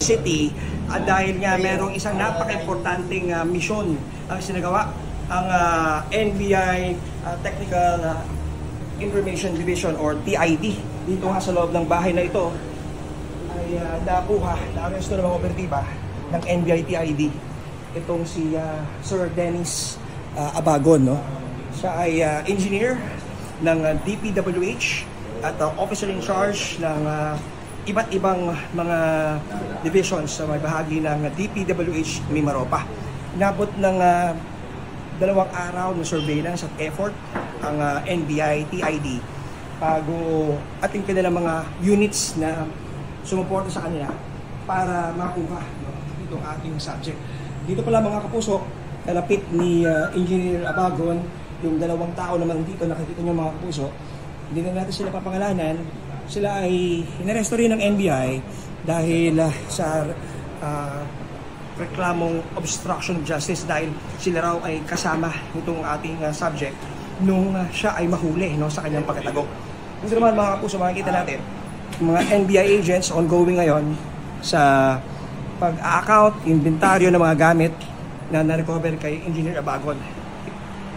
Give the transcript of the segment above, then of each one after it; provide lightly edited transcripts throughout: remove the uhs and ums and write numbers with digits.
City dahil nga merong isang napaka-importanting misyon ang sinagawa ang NBI Technical Information Division or TID. Dito nga sa loob ng bahay na ito ay na-arresto ng mga operatiba ng NBI TID. Itong si Sir Dennis Abagon, no? Siya ay engineer ng DPWH at officer in charge ng iba't ibang mga divisions sa may bahagi ng DPWH Mimaropa. Inabot ng 2 araw na surveillance at effort ang NBI TID bago ating kanilang mga units na sumuporta sa kanila para makuha, no, itong ating subject. Dito pala mga kapuso, kalapit ni Engineer Abagon, yung 2 tao naman dito, nakikita nyo mga kapuso, hindi na natin sila papangalanan. Sila ay inaresto rin ng NBI dahil sa reklamong obstruction of justice dahil sila raw ay kasama nitong ating subject nung siya ay mahuli, no, sa kanyang pagkatago. Dito naman mga kapuso, makikita natin mga NBI agents ongoing ngayon sa pag-account, inventaryo ng mga gamit na na-recover kay Engineer Abagon.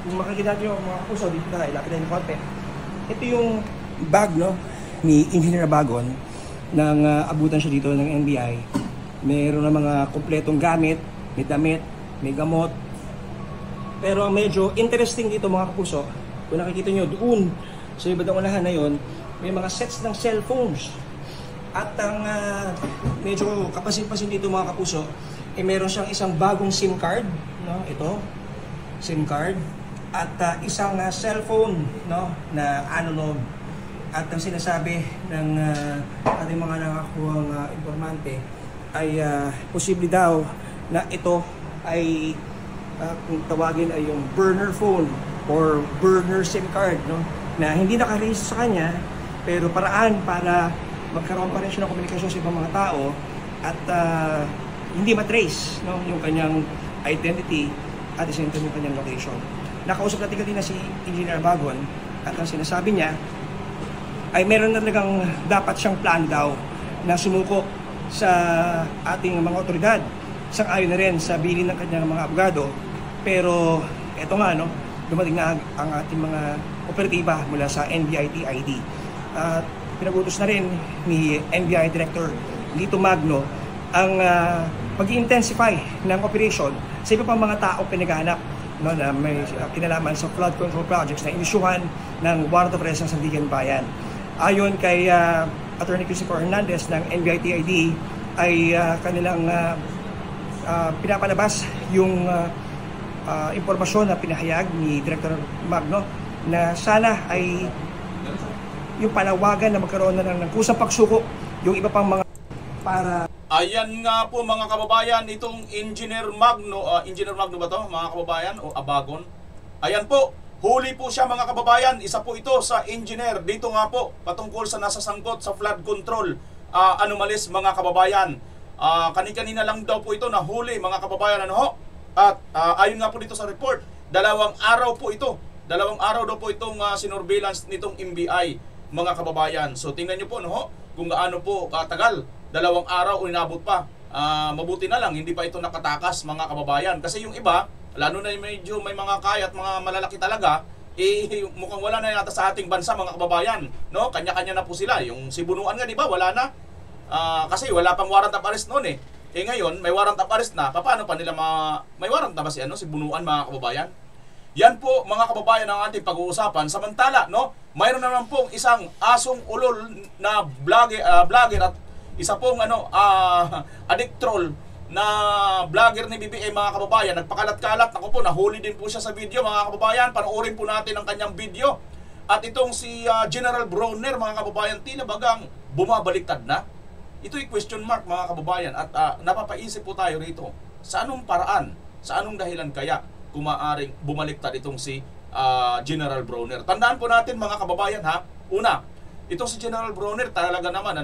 Kung makikita nyo mga kapuso, dito na, ilapit na yung konti. Ito yung bag, no, ni Engineer Abagon nang abutan siya dito ng NBI. Meron na mga kumpletong gamit, may damit, may gamot. Pero medyo interesting dito mga kapuso, kung nakikita nyo doon sa ibang unahan na yun, may mga sets ng cellphones. At ang medyo kapasin-pasin dito mga kapuso, meron siyang isang bagong SIM card, no? Ito, SIM card. At isang cellphone, no, na analog. At ang sinasabi ng ating mga nakakuhang informante ay posible daw na ito ay kung tawagin ay yung burner phone or burner SIM card, no, na hindi naka-register sa kanya pero paraan para magkaroon pa rin siya ng komunikasyon sa ibang mga tao at hindi matrace, no, yung kanyang identity at the same time yung kanyang location. Nakausap natin kanina si Engineer Abagon at ang sinasabi niya ay meron na talagang dapat siyang plan daw na sumuko sa ating mga otoridad. Sang-ayon na rin sa bilin ng kanyang mga abogado. Pero eto nga, no, dumating na ang ating mga operatiba mula sa NBI TID. At pinagutos na rin ni NBI Director Lito Magno ang pag-intensify ng operation sa iba pang mga tao pinaghahanap, no, na may kinalaman sa flood control projects na inisyuhan ng warrant of arrest ng Sandigan Bayan. Ayon kay Attorney Christopher Hernandez ng NBI TID ay kanilang pinapalabas yung impormasyon na pinahayag ni Director Magno na sana ay yung panawagan na magkaroon na ng kusang pagsuko yung iba pang mga para... Ayan nga po mga kababayan, itong Engineer Magno, Engineer Magno ba to mga kababayan o Abagon? Ayan po, huli po siya mga kababayan, isa po ito sa engineer. Dito nga po, patungkol sa nasasangkot sa flood control anomalies mga kababayan. Kani-kanina lang daw po ito na huli mga kababayan, ano ho? At ayon nga po dito sa report, 2 araw po ito. 2 araw daw po itong sinurveillance nitong NBI mga kababayan. So tingnan nyo po, no ho, kung gaano po katagal. 2 araw o inabot pa. Mabuti na lang, hindi pa ito nakatakas mga kababayan. Kasi yung iba, lalo na medyo may mga kaya at mga malalaki talaga, mukhang wala na yata sa ating bansa mga kababayan, no? Kanya-kanya na po sila. Yung si Bunuan nga, di ba, wala na. Kasi wala pang warrant of arrest noon eh. Ngayon, may warrant of arrest na. Paano pa nila may warrant na ba si Bunuan mga kababayan? Yan po mga kababayan ang ating pag-uusapan. Samantala, no, mayroon naman pong isang asong ulol na vlogger at isa pong addict troll na vlogger ni BBM mga kababayan. Nagpakalat-kalat, ako po, nahuli din po siya sa video mga kababayan. Panoorin po natin ang kanyang video. At itong si General Bronner mga kababayan, tila bagang bumabaliktad na. Ito'y question mark mga kababayan. At napapaisip po tayo rito, sa anong paraan, sa anong dahilan kaya kung maaaring bumaliktad itong si General Bronner. Tandaan po natin mga kababayan ha, una, itong si General Bronner talaga naman,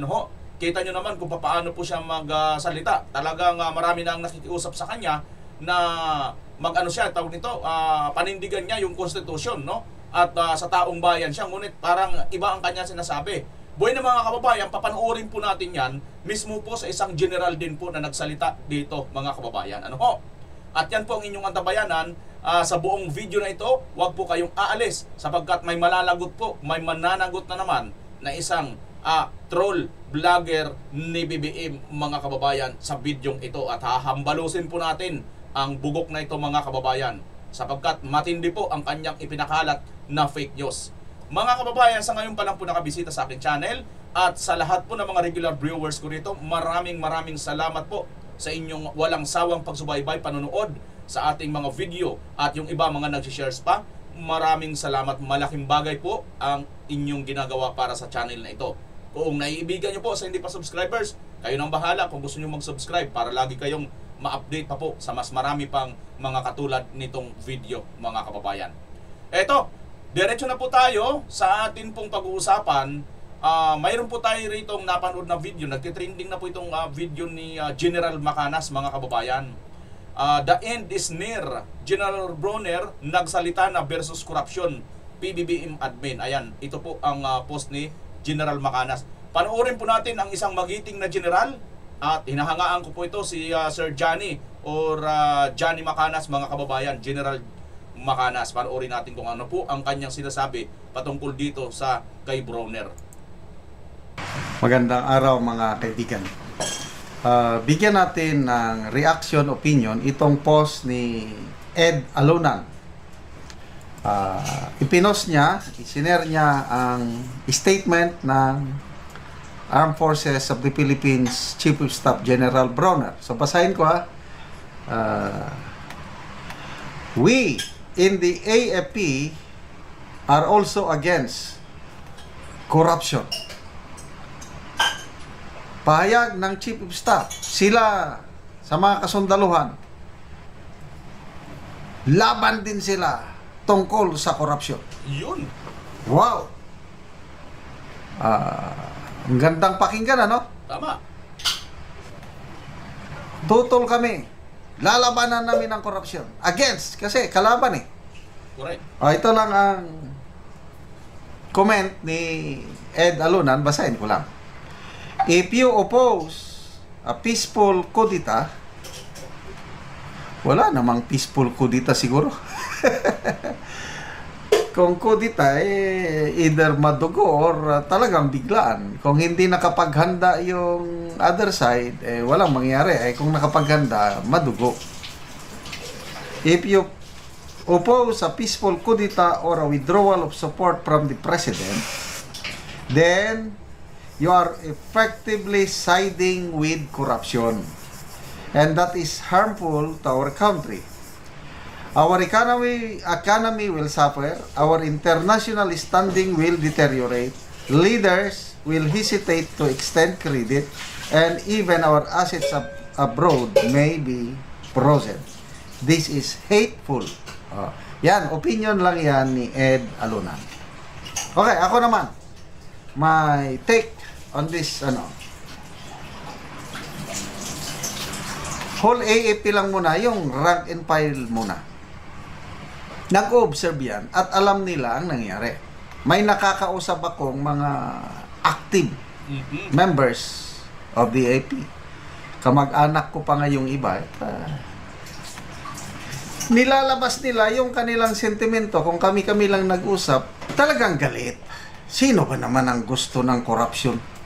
kita nyo naman kung paano po siya magsalita. Talagang marami na ang nakikiusap sa kanya na tawag nito, panindigan niya yung konstitusyon, no? At sa taong bayan siya, ngunit parang iba ang kanya sinasabi. Buhay na mga kababayan, papanoorin po natin yan mismo po sa isang general din po na nagsalita dito mga kababayan. Ano ho? At yan po ang inyong antabayanan sa buong video na ito. Huwag po kayong aalis sapagkat may malalagot po, may mananagot na naman na isang troll vlogger ni BBM mga kababayan sa videong ito. At hahambalusin po natin ang bugok na ito mga kababayan sapagkat matindi po ang kanyang ipinakalat na fake news. Mga kababayan, sa ngayon pa lang po nakabisita sa aking channel at sa lahat po ng mga regular viewers ko rito, maraming salamat po sa inyong walang sawang pagsubaybay, panonood sa ating mga video at yung iba mga nagsishares pa. Maraming salamat, malaking bagay po ang inyong ginagawa para sa channel na ito. Kung naiibigan nyo po sa hindi pa subscribers, kayo nang bahala kung gusto nyo mag-subscribe para lagi kayong ma-update pa po sa mas marami pang mga katulad nitong video mga kababayan. Eto, diretso na po tayo sa atin pong pag-uusapan. Mayroon po tayo rito napanood na video. Nagtitrending na po itong video ni General Macanas mga kababayan. The end is near. General Bronner nagsalita na versus corruption. PBBM admin. Ayan, ito po ang post ni General Macanas. Panoorin po natin ang isang magiting na general. At hinahangaan ko po ito si Sir Johnny or Johnny Macanas mga kababayan. General Macanas. Panoorin natin kung ano po ang kanyang sinasabi patungkol dito sa kay Bronner. Magandang araw mga kaibigan. Bigyan natin ng reaction, opinion itong post ni Ed Alunan. Ipinost niya, isinare niya ang statement ng Armed Forces of the Philippines Chief of Staff General Bronner. So basahin ko ha. We in the AFP are also against corruption. Pahayag ng Chief of Staff, sila sa mga kasundaluhan, laban din sila tungkol sa korupsyon. Yun. Wow! Ang gandang pakinggan, ano? Tama. Tutol kami. Lalabanan namin ang korupsyon. Against, kasi kalaban eh. Correct. Ito lang ang comment ni Ed Alunan, basahin ko lang. If you oppose a peaceful kudita, wala namang peaceful kudita siguro. Kung kudita, either madugo or talagang biglaan. Kung hindi nakapaghanda yung other side, walang mangyari. Kung nakapaghanda, madugo. If you oppose a peaceful kudita or a withdrawal of support from the president, then you are effectively siding with corruption. And that is harmful to our country. Our economy will suffer. Our international standing will deteriorate. Leaders will hesitate to extend credit. And even our assets abroad may be frozen. This is hateful. Yan, opinion lang yan ni Ed Alunan. Okay, ako naman. My take on this, whole AFP lang muna, yung rank and file muna. Nag-observe yan at alam nila ang nangyari. May nakakausap akong mga active members of the AFP. Kamag-anak ko pa nga yung iba. Nilalabas nila yung kanilang sentimento. Kung kami-kami lang nag-usap, talagang galit. Sino ba naman ang gusto ng korupsyon?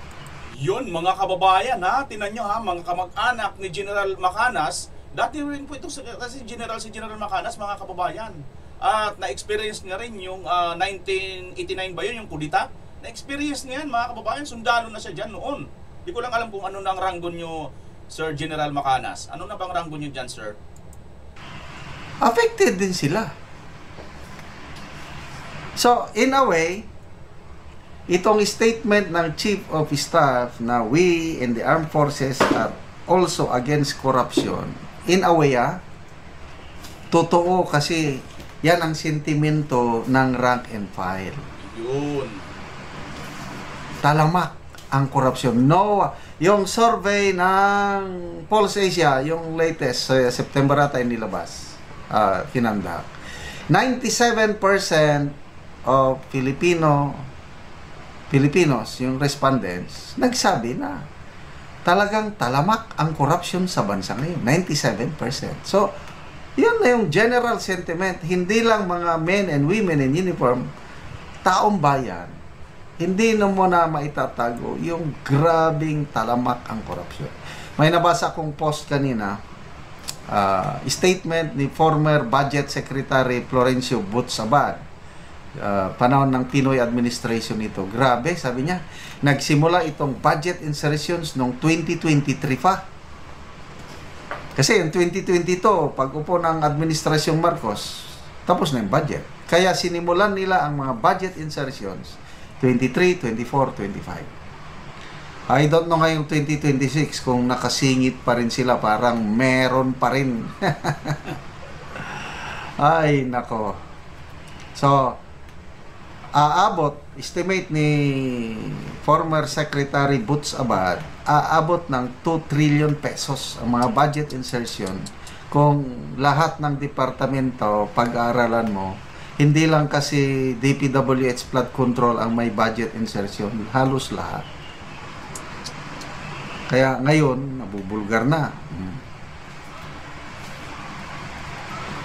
Yun mga kababayan ha, tinan nyo ha, mga kamag-anak ni General Macanas, dati rin po ito kasi si General Macanas mga kababayan. At na-experience niya rin yung 1989 ba yun, yung kudita? Na-experience niya yan mga kababayan, sundalo na siya dyan noon. Di ko lang alam kung ano nang ranggo nyo, Sir General Macanas. Ano na bang ranggo nyo dyan, sir? Affected din sila. So, in a way, itong statement ng Chief of Staff na we in the armed forces are also against corruption, in a way, totoo kasi yan ang sentimento ng rank and file. Yun. Talamak ang korupsyon. No, yung survey ng Pulse Asia, yung latest, September ata inilabas, kinandak. 97% of Filipino Filipinos, yung respondents, nagsabi na talagang talamak ang corruption sa bansa ngayon, 97%. So, yun na yung general sentiment. Hindi lang mga men and women in uniform, taong bayan, hindi na mo na maitatago yung grabing talamak ang corruption. May nabasa akong post kanina, statement ni former Budget Secretary Florencio Butz-Abad, panahon ng Pinoy administration ito. Grabe, sabi niya, nagsimula itong budget insertions noong 2023 pa. Kasi yung 2022, pag upo ng administrasyong Marcos, tapos na yung budget. Kaya sinimulan nila ang mga budget insertions 23, 24, 25. I don't know ngayong 2026 kung nakasingit pa rin sila, parang meron pa rin. Ay, nako. So, estimate ni former Secretary Butz-Abad, aabot ng 2 trillion pesos ang mga budget insertion kung lahat ng departamento pag-aaralan mo. Hindi lang kasi DPWH flood control ang may budget insertion, halos lahat. Kaya ngayon, nabubulgar na.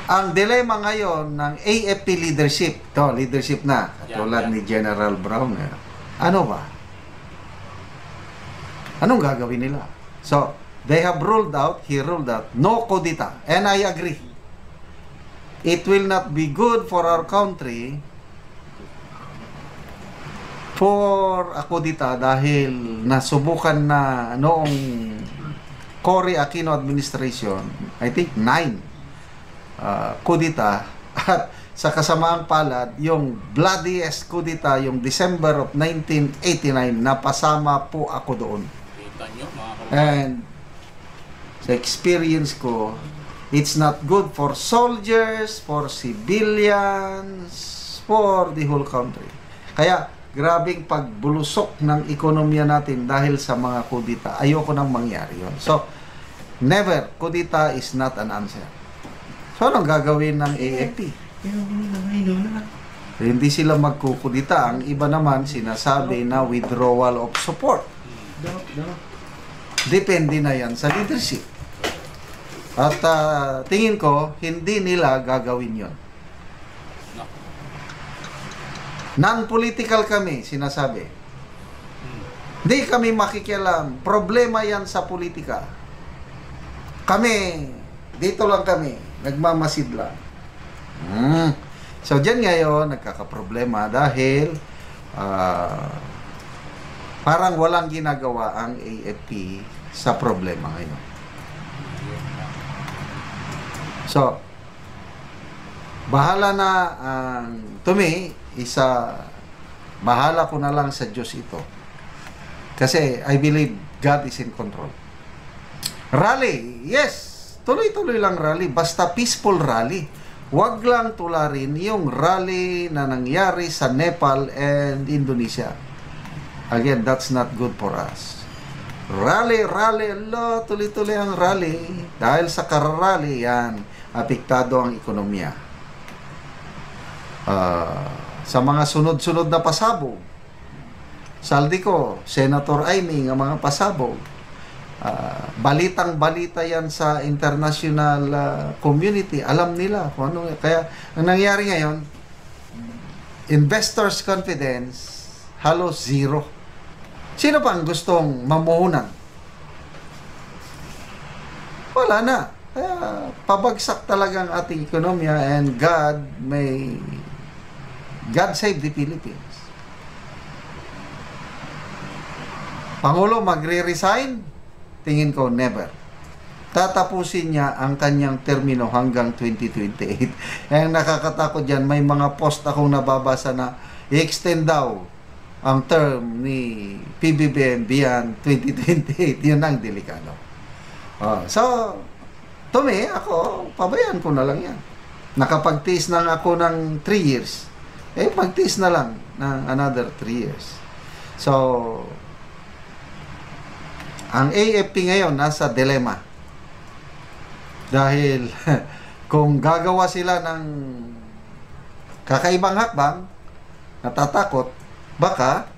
Ang dilema ngayon ng AFP leadership, leadership na, katulad ni General Brown, ano ba? Anong gagawin nila? So, he ruled out, no kudita. And I agree. It will not be good for our country for a kudita dahil nasubukan na noong Cory Aquino administration, I think 9 kudita, at sa kasamaang palad yung bloodiest kudita yung December of 1989, napasama po ako doon. And sa experience ko, it's not good for soldiers, for civilians, for the whole country. Kaya grabing pagbulusok ng ekonomiya natin dahil sa mga kudita. Ayoko nang mangyari yun. So, never, kudita is not an answer. So, anong gagawin ng AFP? Hindi sila magkukudita. Ang iba naman sinasabi na withdrawal of support. Depende na yan sa leadership. At tingin ko, hindi nila gagawin yon. Non-political kami, sinasabi. Hindi kami makikialam. Problema yan sa politika. Kami, dito lang kami. Nagmamasid lang. So, dyan ngayon, nagkakaproblema dahil parang walang ginagawa ang AFP sa problema ngayon. So, bahala na to me, bahala ko na lang sa Diyos ito. Kasi I believe God is in control. Rally, yes! Tuloy-tuloy lang rally, basta peaceful rally. Huwag lang tularin yung rally na nangyari sa Nepal and Indonesia. Again, that's not good for us. Rally, tuloy-tuloy ang rally. Dahil sa kararally, yan, apektado ang ekonomiya. Sa mga sunod-sunod na pasabog, saldi ko, Senator Aimee, ang mga pasabog, balitang-balita yan sa international community. Alam nila kung ano. Kaya, ang nangyari ngayon, investors' confidence, halos zero. Sino pa ang gustong mamuhunan? Wala na. Kaya, pabagsak talaga ang ating ekonomiya, and God save the Philippines. Pangulo magre-resign? Tingin ko, never. Tatapusin niya ang kanyang termino hanggang 2028. Ang nakakatakot dyan, may mga post akong nababasa na i-extend daw ang term ni PBBM beyond 2028. Yun ang delikado. So, to me, ako, pabayaan ko na lang yan. Nakapagtiis na ako ng 3 years. Magtiis na lang ng another 3 years. So, ang AFP ngayon nasa dilema. Dahil kung gagawa sila ng kakaibang hakbang, natatakot, baka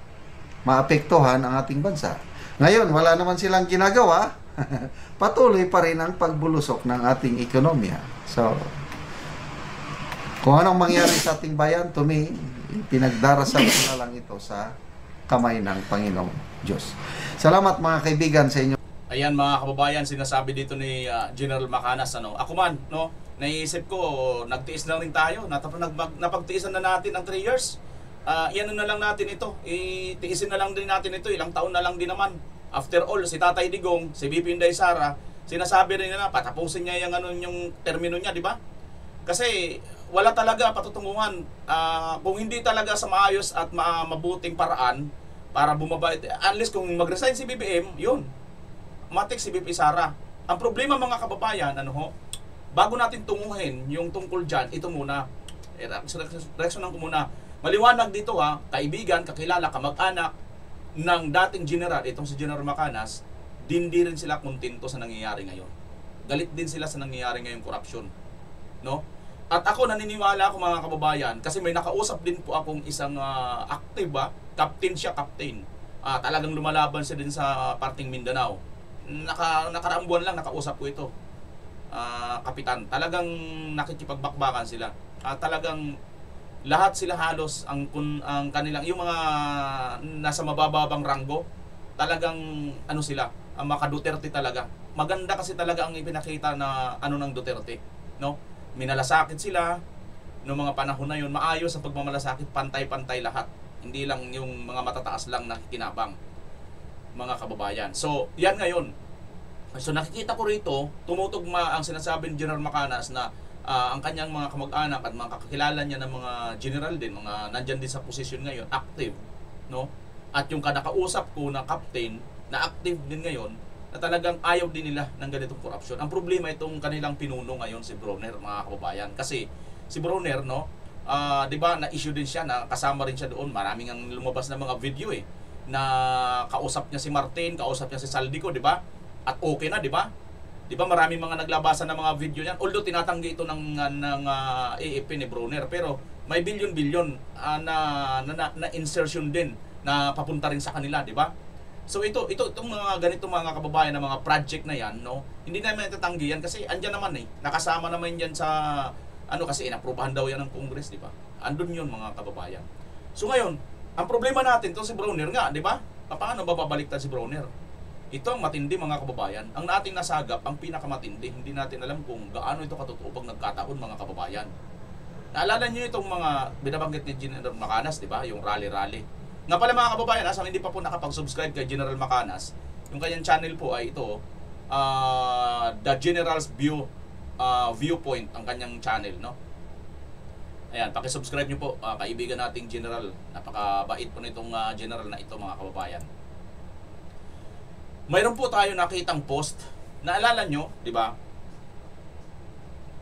maapektuhan ang ating bansa. Ngayon, wala naman silang ginagawa. Patuloy pa rin ang pagbulusok ng ating ekonomiya. So, kung anong mangyari sa ating bayan, to me, pinagdarasal ko na lang ito sa kamay ng Panginoong Diyos. Salamat mga kaibigan sa inyo. Ayan mga kababayan, sinasabi dito ni General Macanas, ano, ako man, no, naiisip ko, nagtiis na rin tayo, napagtiisan na natin ang 3 years. Yan na lang natin ito, itiisin na lang din natin ito, ilang taon na lang din naman. After all, si Tatay Digong, si VP Inday Sara, sinasabi rin nila, patapusin niya yung termino niya, di ba? Kasi wala talaga patutunguhan, kung hindi talaga sa maayos at mabuting paraan para bumaba, unless kung mag-resign si BBM, yun. Matik si VP Sara. Ang problema mga kababayan, ano ho, bago natin tunguhin yung tungkol dyan, ito muna. Reaksyonan ko muna. Maliwanag dito ha, kaibigan, kakilala, kamag-anak ng dating general, itong si General Macanas, di rin sila kontento sa nangyayari ngayon. Galit din sila sa nangyayari ngayong korupsyon. No? At ako naniniwala ako mga kababayan, kasi may nakausap din po akong isang active captain siya, captain. Talagang lumalaban siya din sa parting Mindanao. Nakaraang buwan lang nakausap ko ito, kapitan. Talagang nakikipagbakbakan sila. Talagang lahat sila halos ang kanilang yung mga nasa mabababang ranggo, talagang ano sila, ang mga Duterte talaga. Maganda kasi talaga ang ipinakita na ano ng Duterte, no? Minalasakit sila noong mga panahon na yun, maayos ang pagmamalasakit, pantay-pantay lahat. Hindi lang yung mga matataas lang na kinabang, mga kababayan. So, yan ngayon. So, nakikita ko rito, tumutugma ang sinasabi ni General Macanas na ang kanyang mga kamag-anak at mga kakilala niya ng mga general din, mga nandyan din sa posisyon ngayon, active, no? At yung kanakausap ko na captain, na active din ngayon, na talagang ayaw din nila ng ganitong korupsyon. Ang problema itong kanilang pinuno ngayon, si Bronner, mga kababayan. Kasi si Bronner, no, di ba, na-issue din siya, na kasama rin siya doon. Maraming ang lumabas na mga video na kausap niya si Martin, kausap niya si Saldico, di ba? At okay na, di ba? Di ba maraming mga naglabasan ng mga video niyan? Although tinatanggi ito ng AFP ni Bronner, pero may bilyon-bilyon na insertion din na papunta rin sa kanila, di ba? So itong mga ganito mga kababayan na mga project na yan, no, hindi naman itatanggi yan kasi andyan naman nakasama naman yan sa kasi inaprubahan daw yan ng Congress, di ba? Andun yun mga kababayan. So ngayon, ang problema natin to si Bronner nga, di ba? Paano babaliktad si Bronner? Ito ang matindi mga kababayan. Ang ating nasagap, ang pinakamatindi, hindi natin alam kung gaano ito katotoo pag nagkataon mga kababayan. Naalala niyo itong mga binabanggit ni General Macanas, di ba? Yung rally-rally. Nga pala mga kababayan, sa hindi pa po nakapag-subscribe kay General Macanas, yung kanyang channel po ay ito, The General's Viewpoint, ang kanyang channel, no? Ayan, paki-subscribe niyo po, kaibigan nating General. Napakabait po nitong General na ito mga kababayan. Mayroon po tayo nakitang post. Naalala nyo, di ba?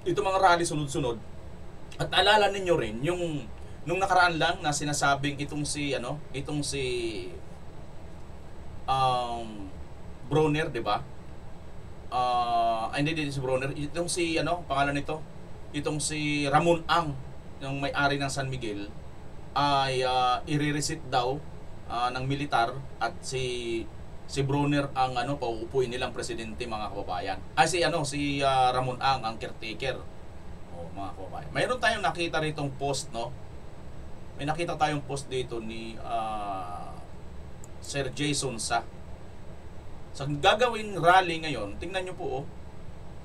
Ito mga rally sunod-sunod. At naalala ninyo rin yung nung nakaraan lang na sinasabing itong si Bronner, di ba? Hindi si Bronner, itong si pangalan nito, itong si Ramon Ang, yung may-ari ng San Miguel, ay i-reset daw ng militar at si Bronner ang pauupuin nilang presidente mga kababayan. Si Ramon ang caretaker. Mga kababayan. Mayroon tayong nakita ritong post, no? May nakita tayong post dito ni Sir Jason Sa. Sa gagawing rally ngayon, tingnan nyo po,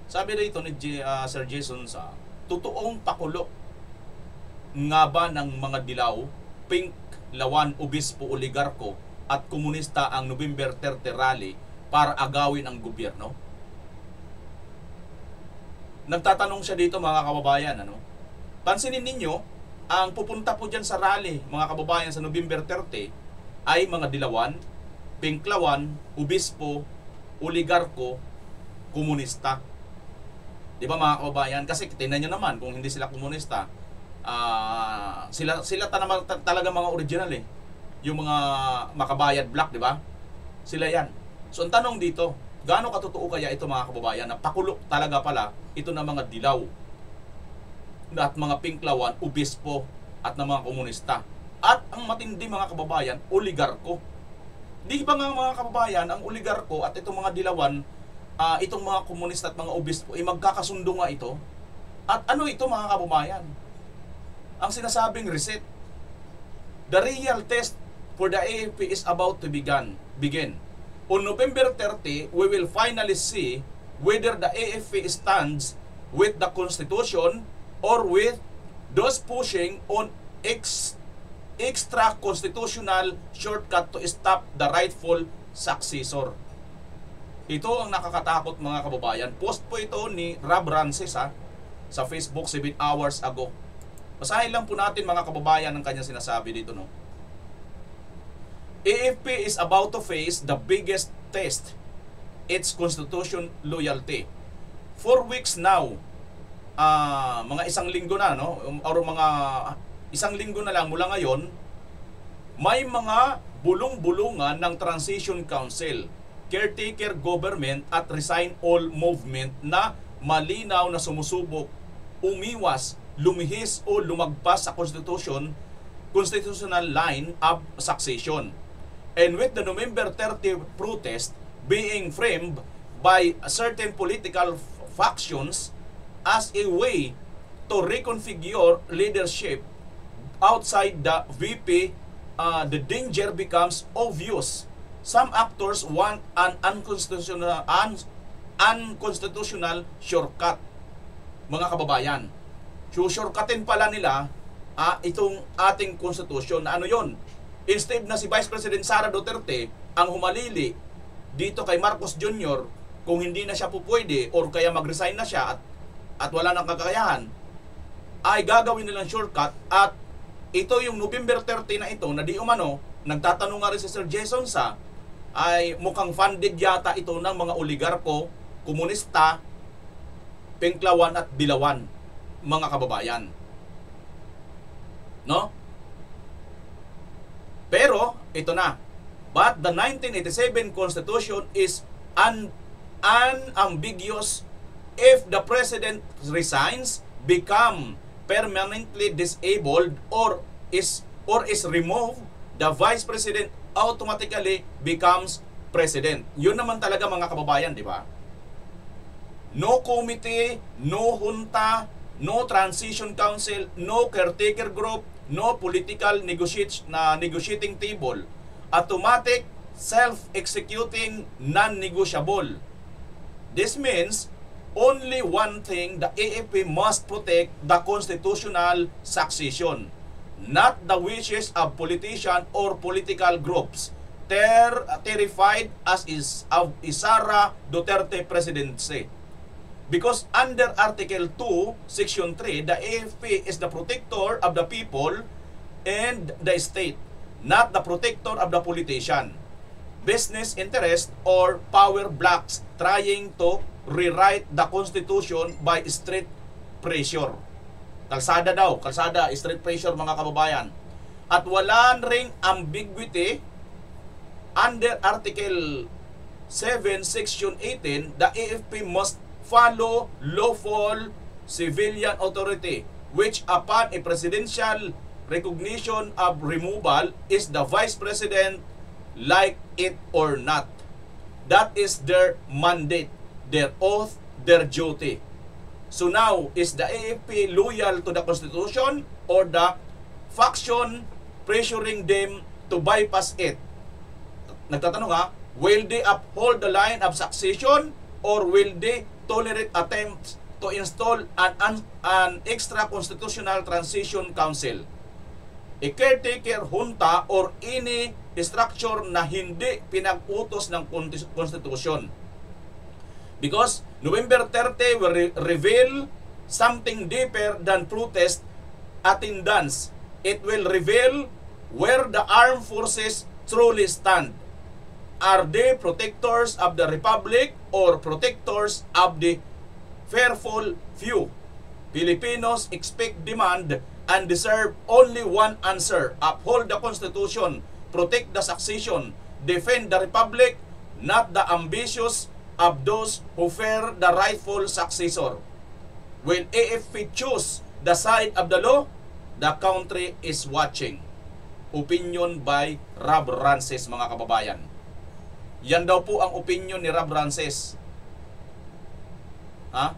sabi rito ni Sir Jason Sa, totoong pakulo nga ba ng mga dilaw, pink, lawan, obispo, oligarko at komunista ang November 30 rally para agawin ang gobyerno? Nagtatanong siya dito mga kababayan, pansinin ninyo, ang pupunta po dyan sa rally, mga kababayan, sa November 30 ay mga dilawan, pinklawan, obispo, oligarko, komunista. Di ba mga kababayan? Kasi tingnan nyo naman, kung hindi sila komunista, sila talaga mga original yung mga makabayad black, di ba? Sila yan. So ang tanong dito, gaano katotoo kaya ito mga kababayan na pakulo talaga pala ito na mga dilaw at mga pinklawan, obispo at ng mga komunista. At ang matindi mga kababayan, oligarko. Di ba nga mga kababayan, ang oligarko at itong mga dilawan, itong mga komunista at mga obispo, magkakasundo nga ito. At ano ito mga kababayan? Ang sinasabing reset. The real test for the AFP is about to begin. On November 30, we will finally see whether the AFP stands with the Constitution or with those pushing on extra-constitutional shortcut to stop the rightful successor. Ito ang nakakatakot mga kababayan. Post po ito ni Rob Rances sa Facebook 7 hours ago. Basahin lang po natin mga kababayan ang kanyang sinasabi dito. No? AFP is about to face the biggest test, its constitution loyalty. 4 weeks now, mga isang linggo na, no? Or mga isang linggo na lang mula ngayon, may mga bulong-bulungan ng Transition Council, Caretaker Government at Resign All Movement na malinaw na sumusubok, umiwas, lumihis o lumagpas sa constitutional line of succession. And with the November 30 protest being framed by certain political factions as a way to reconfigure leadership outside the VP, the danger becomes obvious. Some actors want an unconstitutional shortcut. Mga kababayan, shortcutin pala nila itong ating konstitusyon na ano yon. Instead na si Vice President Sara Duterte ang humalili dito kay Marcos Jr. kung hindi na siya pupwede or kaya mag-resign na siya at wala nang kakayahan, ay gagawin nilang shortcut. At ito yung November 30 na ito na di umano, nagtatanong nga rin si Sir Jason ay mukhang funded yata ito ng mga oligarko, komunista, Penklawan at Dilawan, mga kababayan. No? Pero, ito na. But the 1987 Constitution is unambiguous. If the President resigns, become permanently disabled, or is removed, the Vice President automatically becomes President. Yun naman talaga mga kababayan, di ba? No committee, no junta, no transition council, no caretaker group, no political negotiating table. Automatic, self-executing, non-negotiable. This means only one thing: the AFP must protect the constitutional succession, not the wishes of politicians or political groups terrified as is of Sara Duterte presidency. Because under Article 2, Section 3, the AFP is the protector of the people and the state, not the protector of the politician, business interest, or power blocks trying to rewrite the Constitution by street pressure. Kalsada daw, street pressure mga kababayan. At wala ring ambiguity under Article 7, Section 18, the AFP must follow lawful civilian authority, which upon a presidential recognition of removal is the Vice President, like it or not. That is their mandate, their oath, their duty. So now, is the AFP loyal to the Constitution or the faction pressuring them to bypass it? Nagtatanong will they uphold the line of succession or will they tolerate attempts to install an extra-constitutional transition council, a caretaker junta, or any structure na hindi pinag-utos ng konstitusyon? Because November 30 will reveal something deeper than protest attendance. It will reveal where the armed forces truly stand. Are they protectors of the republic or protectors of the fearful few? Filipinos expect, demand, and deserve only one answer: uphold the Constitution, protect the succession, defend the republic, not the ambitious of those who fear the rightful successor. Will AFP choose the side of the law? The country is watching. Opinion by Rob Rances, mga kababayan. Yan daw po ang opinion ni Rob Rances. Ha?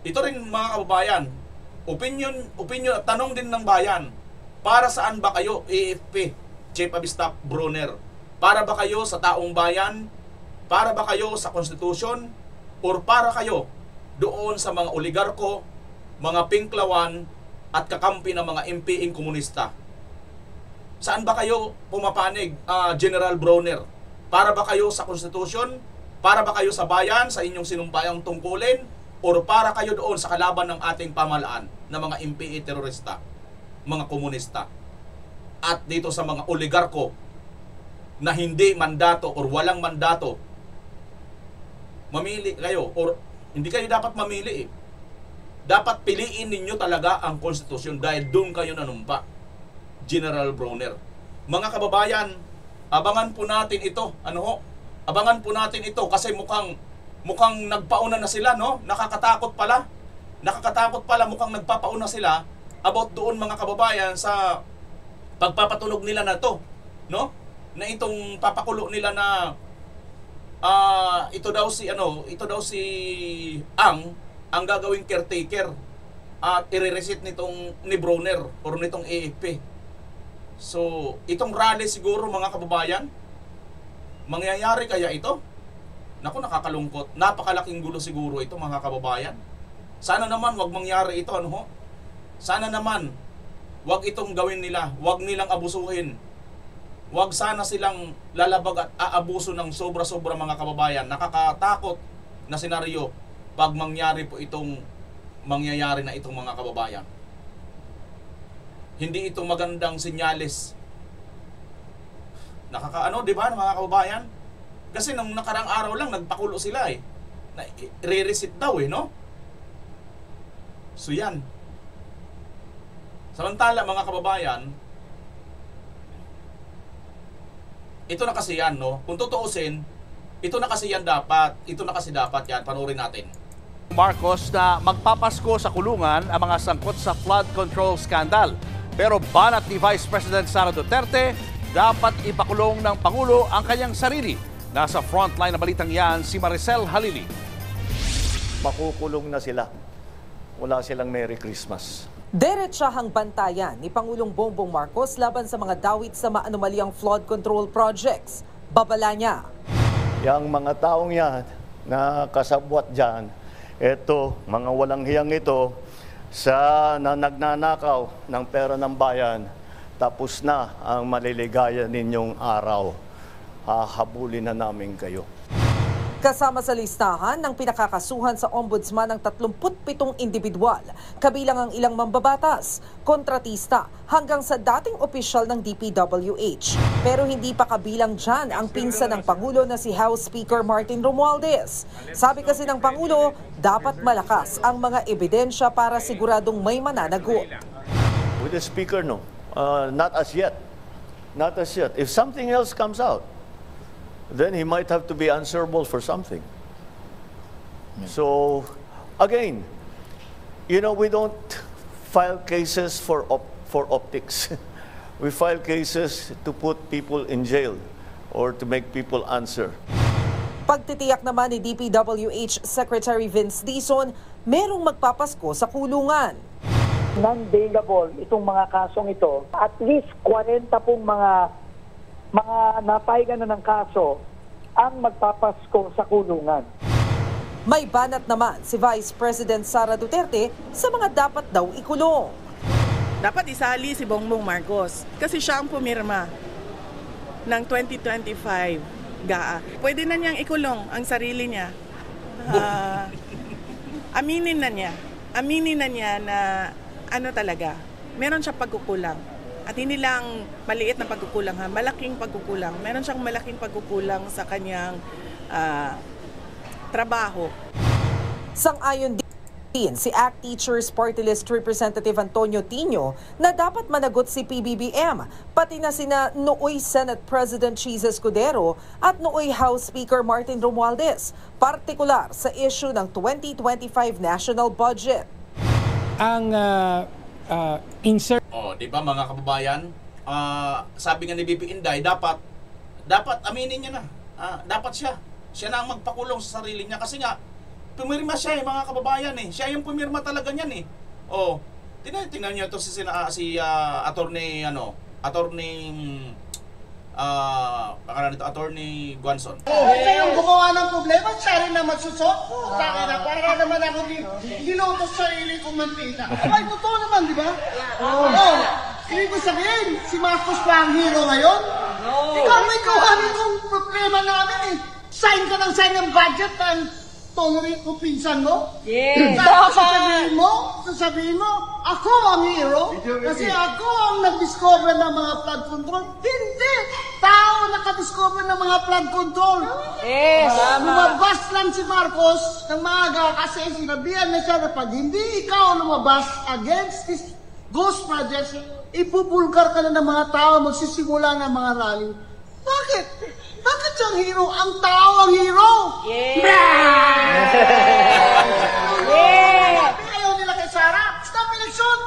Ito rin mga kababayan, opinion at tanong din ng bayan. Para saan ba kayo, AFP, Chief of Staff Brunner? Para ba kayo sa taong bayan? Para ba kayo sa konstitusyon? Or para kayo doon sa mga oligarko, mga pinklawan, at kakampi ng mga MPing komunista? Saan ba kayo pumapanig, General Brunner? Para ba kayo sa konstitusyon? Para ba kayo sa bayan, sa inyong sinumpayang tungkulin? Or para kayo doon sa kalaban ng ating pamahalaan na mga MPA terorista, mga komunista? At dito sa mga oligarko na hindi mandato or walang mandato, mamili kayo or hindi kayo dapat mamili eh. Dapat piliin ninyo talaga ang konstitusyon dahil doon kayo nanumpa, General Brunner. Mga kababayan, abangan po natin ito. Abangan po natin ito kasi mukhang nagpauna na sila, no? Nakakatakot pala. Mukhang nagpapauna sila about doon, mga kababayan, sa pagpapatunog nila na to, no? Na itong papakulo nila na ito daw si ang gagawing caretaker at i-resit nitong ni Brunner or nitong AFP. So, itong rally siguro, mga kababayan, mangyayari kaya ito? Naku, nakakalungkot. Napakalaking gulo siguro ito, mga kababayan. Sana naman wag mangyari ito, Sana naman wag itong gawin nila. Wag nilang abusuhin. Wag sana silang lalabag at aabuso ng sobra-sobra, mga kababayan. Nakakatakot na senaryo pag mangyayari na itong mga kababayan. Hindi ito magandang senyales. Di ba, mga kababayan? Kasi nung nakarang araw lang, nagpakulo sila eh. Re-resit daw eh, no? So yan. Samantala, mga kababayan, ito na kasi yan, no? Kung tutuusin, ito na kasi dapat yan. Panoorin natin. Marcos na magpapasko sa kulungan ang mga sangkot sa flood control scandal. Pero banat ni Vice President Sara Duterte, dapat ipakulong ng Pangulo ang kanyang sarili. Nasa frontline na balitang yan si Maricel Halili. Makukulong na sila. Wala silang Merry Christmas. Diretsahang bantayan ni Pangulong Bongbong Marcos laban sa mga dawit sa maanomaliang flood control projects. Babala niya. Yang mga taong yan na kasabwat dyan, eto, mga walang hiyang ito, sa nagnanakaw ng pera ng bayan, tapos na ang maliligaya ninyong araw. Hahabulin na namin kayo. Kasama sa listahan ng pinakakasuhan sa ombudsman ng 37 individual, kabilang ang ilang mambabatas, kontratista hanggang sa dating opisyal ng DPWH. Pero hindi pa kabilang dyan ang pinsan ng Pangulo na si House Speaker Martin Romualdez. Sabi kasi ng Pangulo, dapat malakas ang mga ebidensya para siguradong may mananagot. With the Speaker, no. Not as yet. Not as yet. If something else comes out, then he might have to be answerable for something. So, again, we don't file cases for optics. We file cases to put people in jail or to make people answer. Pagtitiyak naman ni DPWH Secretary Vince Dizon, merong magpapasko sa kulungan. Non-bailable itong mga kasong ito. At least 40 pong mga napahigan na ng kaso ang magpapasko sa kulungan. May banat naman si Vice President Sara Duterte sa mga dapat daw ikulong. Dapat isali si Bongbong Marcos kasi siya ang pumirma ng 2025 GAA. Pwede na niyang ikulong ang sarili niya. Aminin na niya na talaga, meron siya pagkukulang. At hindi lang maliit na pagkukulang, malaking pagkukulang. Meron siyang malaking pagkukulang sa kanyang trabaho. Sang-ayon din si ACT Teachers Party List Representative Antonio Tino na dapat managot si PBBM, pati na sina nooy Senate President Cheese Escudero at nooy House Speaker Martin Romualdez, partikular sa issue ng 2025 national budget. Ang insert. Di ba, mga kababayan? Sabi nga ni BP Inday, dapat aminin niya na. dapat siya na ang magpakulong sa sarili niya kasi nga pumirma siya mga kababayan siya yung pumirma talaga niyan tingnan niyo to si attorney Attorney Guanzon. Siya yung gumawa ng problema, siya rin na magsusok. Sa akin na, para naman ako ginutos sa sarili kong mantika. Ay, totoo naman, di ba? Ibig ko sabihin, si Marcos pa ang hero ngayon? Ikaw may gawa nitong problema namin Sign ka ng sign ng budget ng tolerate kung pinsan mo? Yes! Sasabihin mo, ako ang hero kasi ako ang nag-discover ng mga flood control. Hindi! Tao nakadiscover ng mga flood control. Yes! Lumabas lang si Marcos ng maaga kasi sinabihan na siya na pag hindi ikaw lumabas against this ghost projects, ipupulgar ka na ng mga tao, magsisimula ng mga rally. Bakit? Bakit siyang hero? Ang tao ang hero! Ayaw nila kay Sara. Stop election!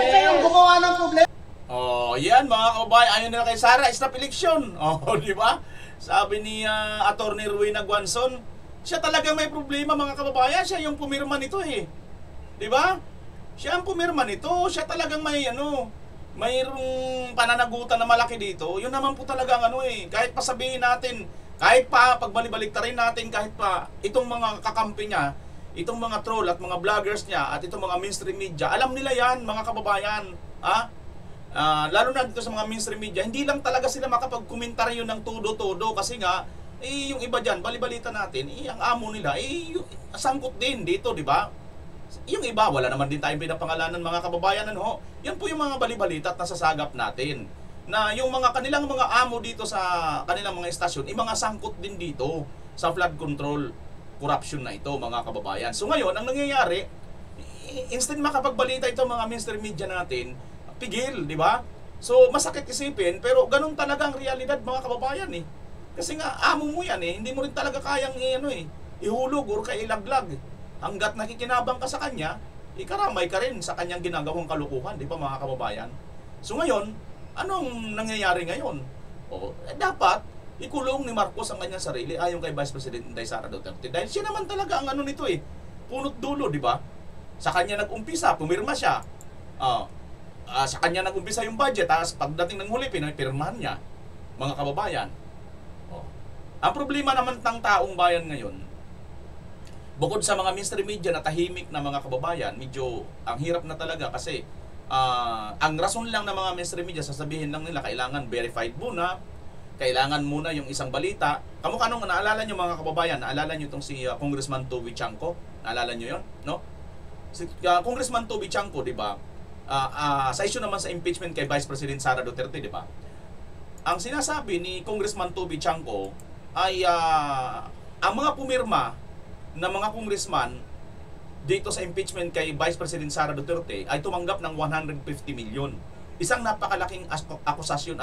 Siya yung gumawa ng problema. Yan mga kababayan, ayaw nila kay Sara, stop election. Di ba? Sabi ni Attorney Rowena Guanzon, siya talaga may problema mga kababayan, siya yung pumirma nito Di ba? Siya ang pumirma nito, siya talagang mayroong pananagutan na malaki dito. Yun naman po talagang kahit pa sabihin natin, kahit pa pagbalik-baliktarin natin, kahit pa itong mga kakampi niya, itong mga troll at mga vloggers niya at itong mga mainstream media, alam nila yan mga kababayan. Lalo na dito sa mga mainstream media, hindi lang talaga sila makapag-komentaryo ng todo-todo kasi nga yung iba dyan, balibalita natin, ang amo nila sangkot din dito, di ba? Yung iba, wala naman din tayong pinapangalanan mga kababayan. Yan po yung mga balibalita at nasasagap natin. Na yung kanilang mga amo dito sa kanilang mga estasyon, mga sangkot din dito sa flood control corruption na ito mga kababayan. So ngayon, ang nangyayari, instant makapagbalita ito mga mainstream media natin, pigil, di ba? So masakit isipin, pero ganun talaga ang realidad mga kababayan Kasi nga, amo mo yan hindi mo rin talaga kayang ihulog or kailaglag. Hanggat nakikinabang ka sa kanya, ikaramay ka rin sa kanyang ginagawang kalukuhan, di ba mga kababayan? So ngayon, anong nangyayari ngayon? Dapat ikulong ni Marcos ang kanyang sarili ayon kay Vice President Inday Sara Duterte. Dahil siya naman talaga ang nito punot dulo, di ba? Sa kanya nag-umpisa, pumirma siya. Sa kanya nag-umpisa yung budget, pagdating ng huli, pinirmahan niya, mga kababayan. Ang problema naman ng taong bayan ngayon, bukod sa mga mainstream media na tahimik na mga kababayan, medyo ang hirap na talaga kasi ang rason lang ng mga mainstream media, sasabihin lang nila kailangan verified muna, kailangan muna yung isang balita. Kamukha nung naalala nyo mga kababayan, naalala nyo itong si Congressman Toby Chanco, naalala nyo yun? No? Si Congressman Toby Chanco, di ba? Sa issue naman sa impeachment kay Vice President Sara Duterte, di ba? Ang sinasabi ni Congressman Toby Chanco ay ang mga pumirma na mga congressman dito sa impeachment kay Vice President Sara Duterte ay tumanggap ng 150 milyon. Isang napakalaking akusasyon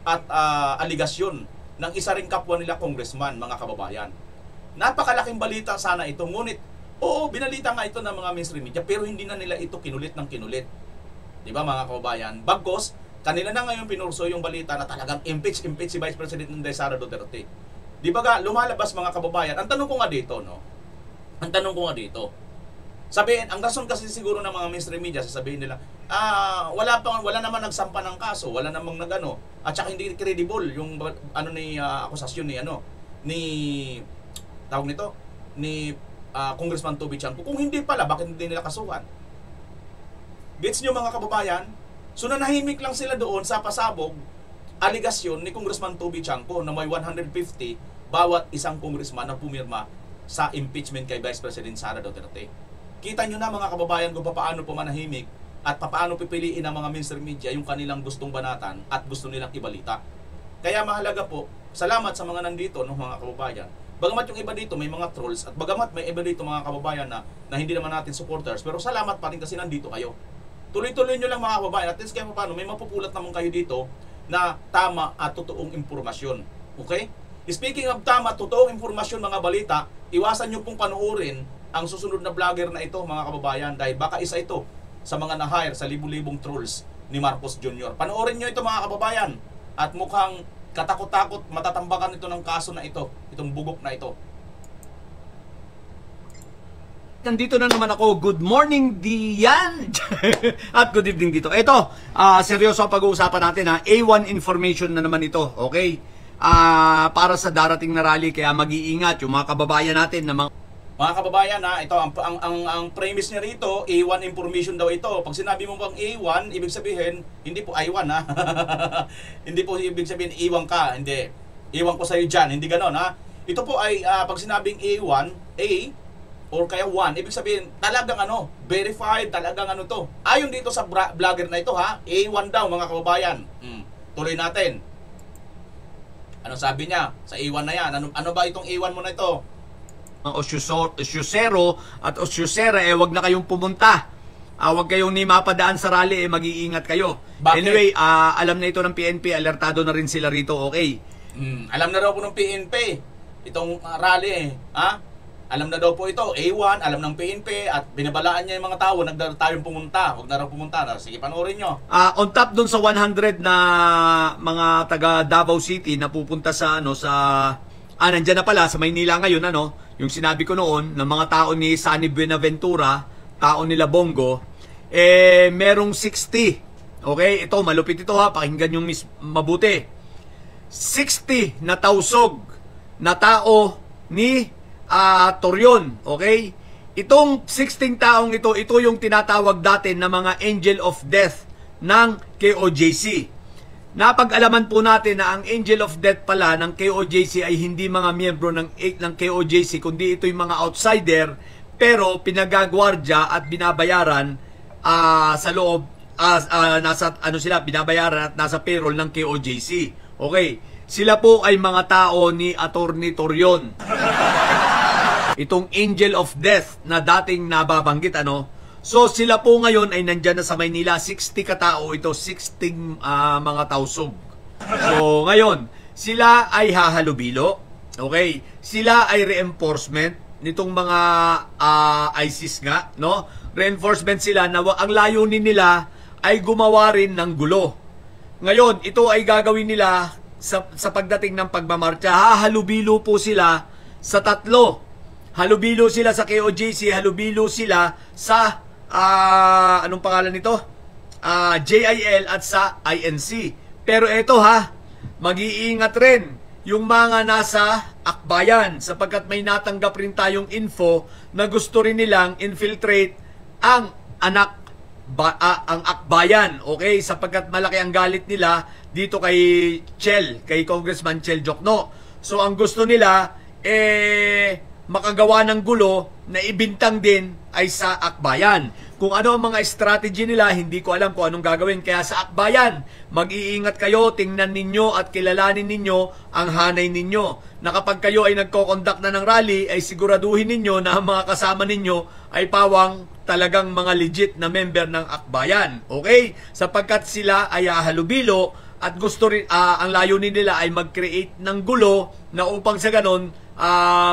at aligasyon ng isa ring kapwa nila congressman, mga kababayan. Napakalaking balita sana ito, ngunit binalita nga ito ng mga mainstream media pero hindi na nila ito kinulit ng kinulit. Di ba mga kababayan? Bagkos, kanila na ngayon pinurso yung balita na talagang impeach si Vice President Inday Sara Duterte. Di ba lumalabas mga kababayan? Ang tanong ko nga dito, sabihin, ang rason kasi siguro ng mga mainstream media, sasabihin nila, wala naman nagsampa ng kaso, wala namang at saka hindi credible yung akusasyon ni Congressman Toby Chanco. Kung hindi pala, bakit hindi nila kasuhan? Gets nyo mga kababayan? So nanahimik lang sila doon sa pasabog aligasyon ni Congressman Toby Chanco na may 150 bawat isang congressman na pumirma sa impeachment kay Vice President Sara Duterte. Kita nyo na mga kababayan kung paano pumanahimik at paano pipiliin ng mga mainstream media yung kanilang gustong banatan at gusto nilang ibalita. Kaya mahalaga po, salamat sa mga nandito mga kababayan. Bagamat yung iba dito may mga trolls at bagamat may iba dito mga kababayan na hindi naman natin supporters, pero salamat pa rin kasi nandito kayo. Tuloy-tuloy nyo lang mga kababayan, at least kayo paano may mapupulat naman kayo dito na tama at totoong impormasyon. Okay? Speaking of tama, totoong impormasyon mga balita, iwasan nyo pong panuorin ang susunod na vlogger na ito mga kababayan dahil baka isa ito sa mga na-hire sa libu-libong trolls ni Marcos Jr. Panoorin nyo ito mga kababayan at mukhang katakot-takot matatambakan ito ng kaso na ito, itong bugok na ito. Nandito na naman ako. Good morning, Dian! At good evening dito. Ito, seryoso ang pag-uusapan natin ha. A1 information na naman ito, okay? Para sa darating na rally, kaya mag-iingat yung mga kababayan natin na mga kababayan ha, ito ang premise niya rito, A1 information daw ito. Pag sinabi mo bang A1, ibig sabihin, hindi po I1 ha. Hindi po ibig sabihin iwan ka, hindi. Iwan ko sa iyo diyan, hindi ganoon ha. Ito po ay pag sinabing A1, A or kaya 1, ibig sabihin talagang verified, talagang to. Ayon dito sa vlogger na ito ha, A1 daw mga kababayan. Tuloy natin. Ano sabi niya sa A1 na yan? Ano ba itong A1 mo na ito? Osyusero at Osyusera, wag na kayong pumunta. Wag kayong ni mapadaan sa rally, mag-iingat kayo. Bakit? Anyway, alam na ito ng PNP, alertado na rin sila rito, okay? Alam na daw po ng PNP itong rally ha? Alam na daw po ito, A1, alam ng PNP at binabalaan niya yung mga tao, wag na tayong pumunta, wag na raw pumunta. Sige, panoorin nyo. On top dun sa 100 na mga taga Davao City na pupunta sa nandyan na pala sa Maynila ngayon yung sinabi ko noon ng mga tao ni Sunny Buenaventura, tao nila Bongo, merong 60. Okay, ito malupit ito ha, pakinggan yung mabuti. 60 na tausog na tao ni Torreon, okay? Itong 16 taong ito yung tinatawag dati na mga angel of death ng KOJC. Napag-alaman po natin na ang angel of death pala ng KOJC ay hindi mga miyembro ng KOJC, kundi ito yung mga outsider, pero pinagagwardya at binabayaran sa loob, nasa binabayaran at nasa payroll ng KOJC. Okay, sila po ay mga tao ni Attorney Torreon. Itong angel of death na dating nababanggit so sila po ngayon ay nandyan na sa Maynila. 60 katao ito, 60 mga tausog. So ngayon sila ay hahalubilo, okay? Sila ay reinforcement nitong mga ISIS nga, reinforcement sila na ang layunin nila ay gumawa rin ng gulo. Ngayon ito ay gagawin nila sa pagdating ng pagmamarcha. Hahalubilo po sila sa tatlo. Halubilo sila sa KOJC, halubilo sila sa anong pangalan nito? JIL at sa INC. Pero ito mag-iingat rin yung mga nasa Akbayan sapagkat may natanggap rin tayong info na gusto rin nilang infiltrate ang ang Akbayan, okay? Sapagkat malaki ang galit nila dito kay Congressman Chel Jokno. So ang gusto nila makagawa ng gulo na ibintang din ay sa Akbayan. Kung ano ang mga strategy nila, hindi ko alam kung anong gagawin. Kaya sa Akbayan, mag-iingat kayo, tingnan ninyo at kilalanin ninyo ang hanay ninyo. Na kapag kayo ay nagko-conduct na ng rally, ay siguraduhin ninyo na ang mga kasama ninyo ay pawang talagang mga legit na member ng Akbayan. Okay? Sapagkat sila ay halubilo at gusto rin, ang layunin nila ay mag-create ng gulo na upang sa ganon,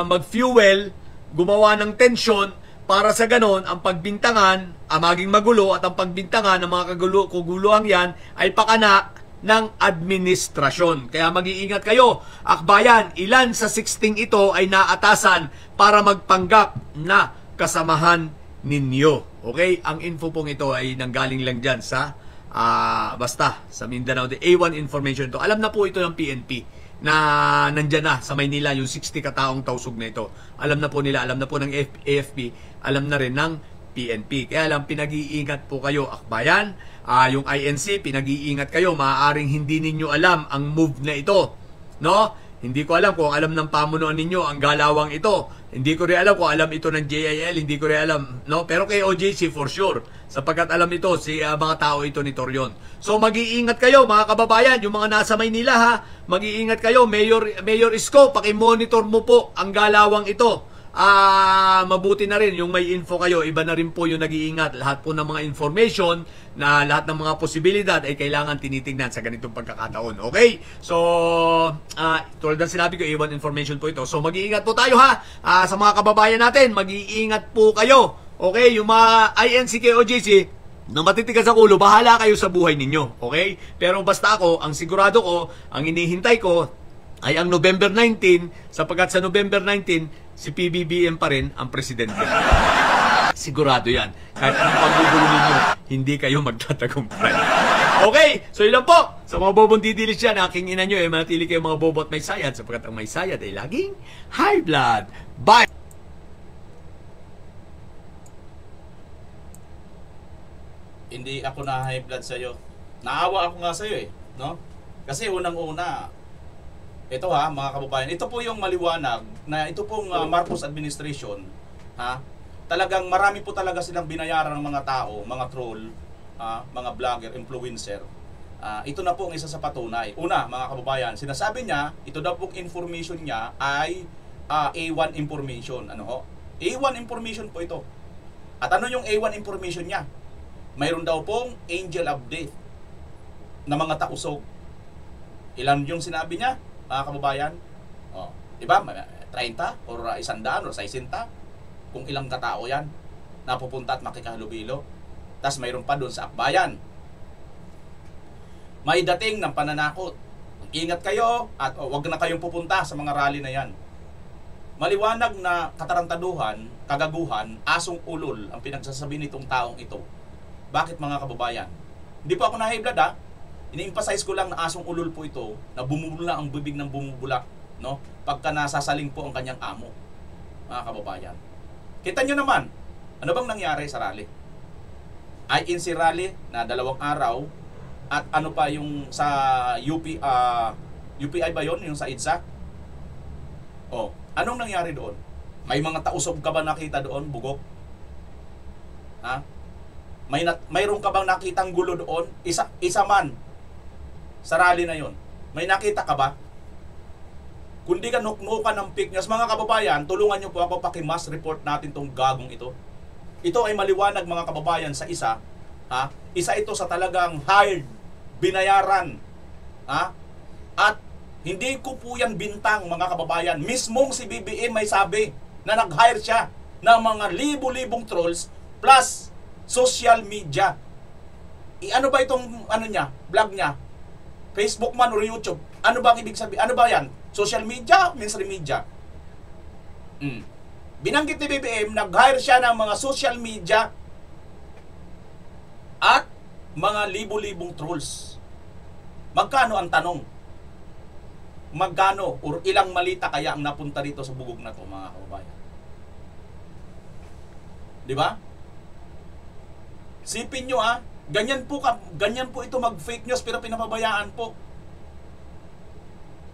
mag-fuel, gumawa ng tensyon para sa ganon ang pagbintangan, maging magulo at ang pagbintangan ng mga kaguluhang yan ay pakana ng administrasyon. Kaya mag-iingat kayo. Akbayan, ilan sa 16 ito ay naatasan para magpanggap na kasamahan ninyo. Okay? Ang info pong ito ay nanggaling lang dyan sa basta sa Mindanao. The A1 information ito. Alam na po ito ng PNP na nandyan na sa Maynila yung 60 kataong tausog na ito. Alam na po nila, alam na po ng AFP, alam na rin ng PNP. Kaya lang pinag-iingat po kayo, Akbayan. Yung INC, pinag-iingat kayo. Maaaring hindi ninyo alam ang move na ito. Hindi ko alam kung alam ng pamunuan ninyo ang galawang ito. Hindi ko rin alam kung alam ito ng JIL, hindi ko rin alam. Pero kay OJC for sure. Sapagkat alam ito si mga tao ito ni Torreon. So mag-iingat kayo mga kababayan, yung mga nasa Maynila mag-iingat kayo. Mayor Isko, paki-monitor mo po ang galawang ito. Mabuti na rin yung may info kayo, iba na rin po yung nag-iingat. Lahat po ng mga information na lahat ng mga posibilidad ay kailangan tinitingnan sa ganitong pagkakataon. Okay? So, tulad ng sinabi ko, A1 information po ito. So, mag-iingat po tayo sa mga kababayan natin. Mag-iingat po kayo. Okay? Yung mga INC, KOJC, na matitigas ang ulo, bahala kayo sa buhay ninyo. Okay? Pero basta ako, ang sigurado ko, ang inihintay ko, ay ang November 19, sapagkat sa November 19, si PBBM pa rin ang presidente. Sigurado yan. Kahit anong pagbubulo ninyo, hindi kayo magtatagumpay. Okay, so yun lang po. Sa mga bobong didilis dyan, aking ina nyo, manatili kayo mga bobo at may sayad, sapagkat ang may sayad ay laging high blood. Bye! Hindi ako na high blood sa'yo. Naawa ako nga sa'yo eh. No? Kasi unang-una, ito ha, mga kababayan, ito po yung maliwanag na ito pong Marcos administration, ha? Talagang marami po talaga silang binayaran ng mga tao, mga troll, mga vlogger, influencer. Ito na po ang isa sa patunay. Una, mga kababayan, sinasabi niya, ito daw pong information niya ay A1 information. Ano ho? A1 information po ito. At ano yung A1 information niya? Mayroon daw pong angel of death na mga tausog. Ilan yung sinabi niya, mga kababayan? Oh, di ba? 30 or 100 or 60? Kung ilang katao yan, napupunta at makikahalubilo. Tapos mayroon pa doon sa akbayan. May dating ng pananakot. Ingat kayo at wag na kayong pupunta sa mga rally na yan. Maliwanag na katarantaduhan, kagaguhan, asong ulol ang pinagsasabi nitong taong ito. Bakit mga kababayan? Hindi po ako na-high-blood ha. Ini-emphasize ko lang na asong ulol po ito, na bumubula ang bibig ng bumubulak, no? Pagka nasasaling po ang kanyang amo, mga kababayan. Kita nyo naman, ano bang nangyari sa rally? INC rally na 2 araw, at ano pa yung sa UPI ba yun? Yung sa EDSA? Oh, anong nangyari doon? May mga tausog ka ba nakita doon, bugok? Ha? Mayroon ka bang nakitang gulo doon? Isa man sa rally na yon. May nakita ka ba? Kundi ka nuknukan ng fake news, mga kababayan, tulungan nyo po ako paki-mass report natin tong gagong ito. Ito ay maliwanag mga kababayan sa isa, ha? Isa ito sa talagang hired, binayaran, ha? At hindi ko po yan bintang mga kababayan. Mismong si BBM may sabi na nag-hire siya ng mga libo-libong trolls plus social media. Ano ba itong ano niya, vlog niya? Facebook man or YouTube? Ano ba ang ibig sabihin? Ano ba yan? Social media, mainstream media? Binanggit ni BBM, nag-hire siya ng mga social media at mga libo-libong trolls. Magkano ang tanong? Magkano or ilang malita kaya ang napunta dito sa bugog na to, mga kababayan? Di ba? Sipin nyo ganyan po ito mag-fake news pero pinapabayaan po.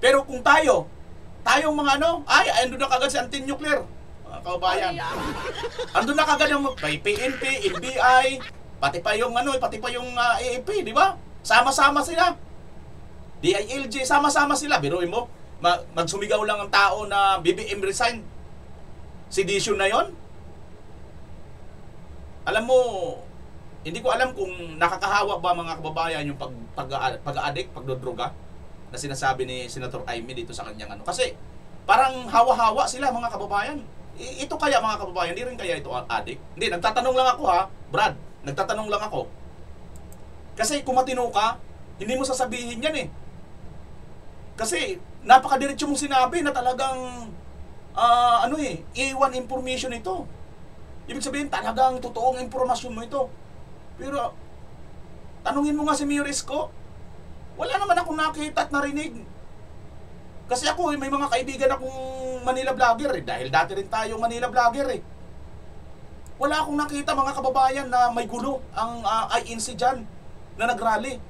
Pero kung tayong mga andun na kagad si anti-nuclear, mga kababayan. Andun na kagad yung PNP, NBI, pati pa yung AFP, di ba? Sama-sama sila. DILG, sama-sama sila. Biruin mo, magsumigaw lang ang tao na BBM resign. Sedition na yon. Alam mo, hindi ko alam kung nakakahawa ba mga kababayan yung pag-addict, pagdodroga na sinasabi ni Senator Amy dito sa kanyang Kasi parang hawa-hawa sila mga kababayan. Ito kaya mga kababayan, hindi rin kaya ito addict? Hindi, nagtatanong lang ako Brad. Nagtatanong lang ako. Kasi kung matino ka, hindi mo sasabihin yan eh. Kasi napakadiretso mong sinabi na talagang A1 information ito. Ibig sabihin talagang totoong impormasyon mo ito. Pero tanungin mo nga si Mayor Isko, wala naman akong nakita at narinig. Kasi ako may mga kaibigan akong Manila vlogger dahil dati rin tayo Manila vlogger Wala akong nakita mga kababayan na may gulo ang INC dyan na nagrally.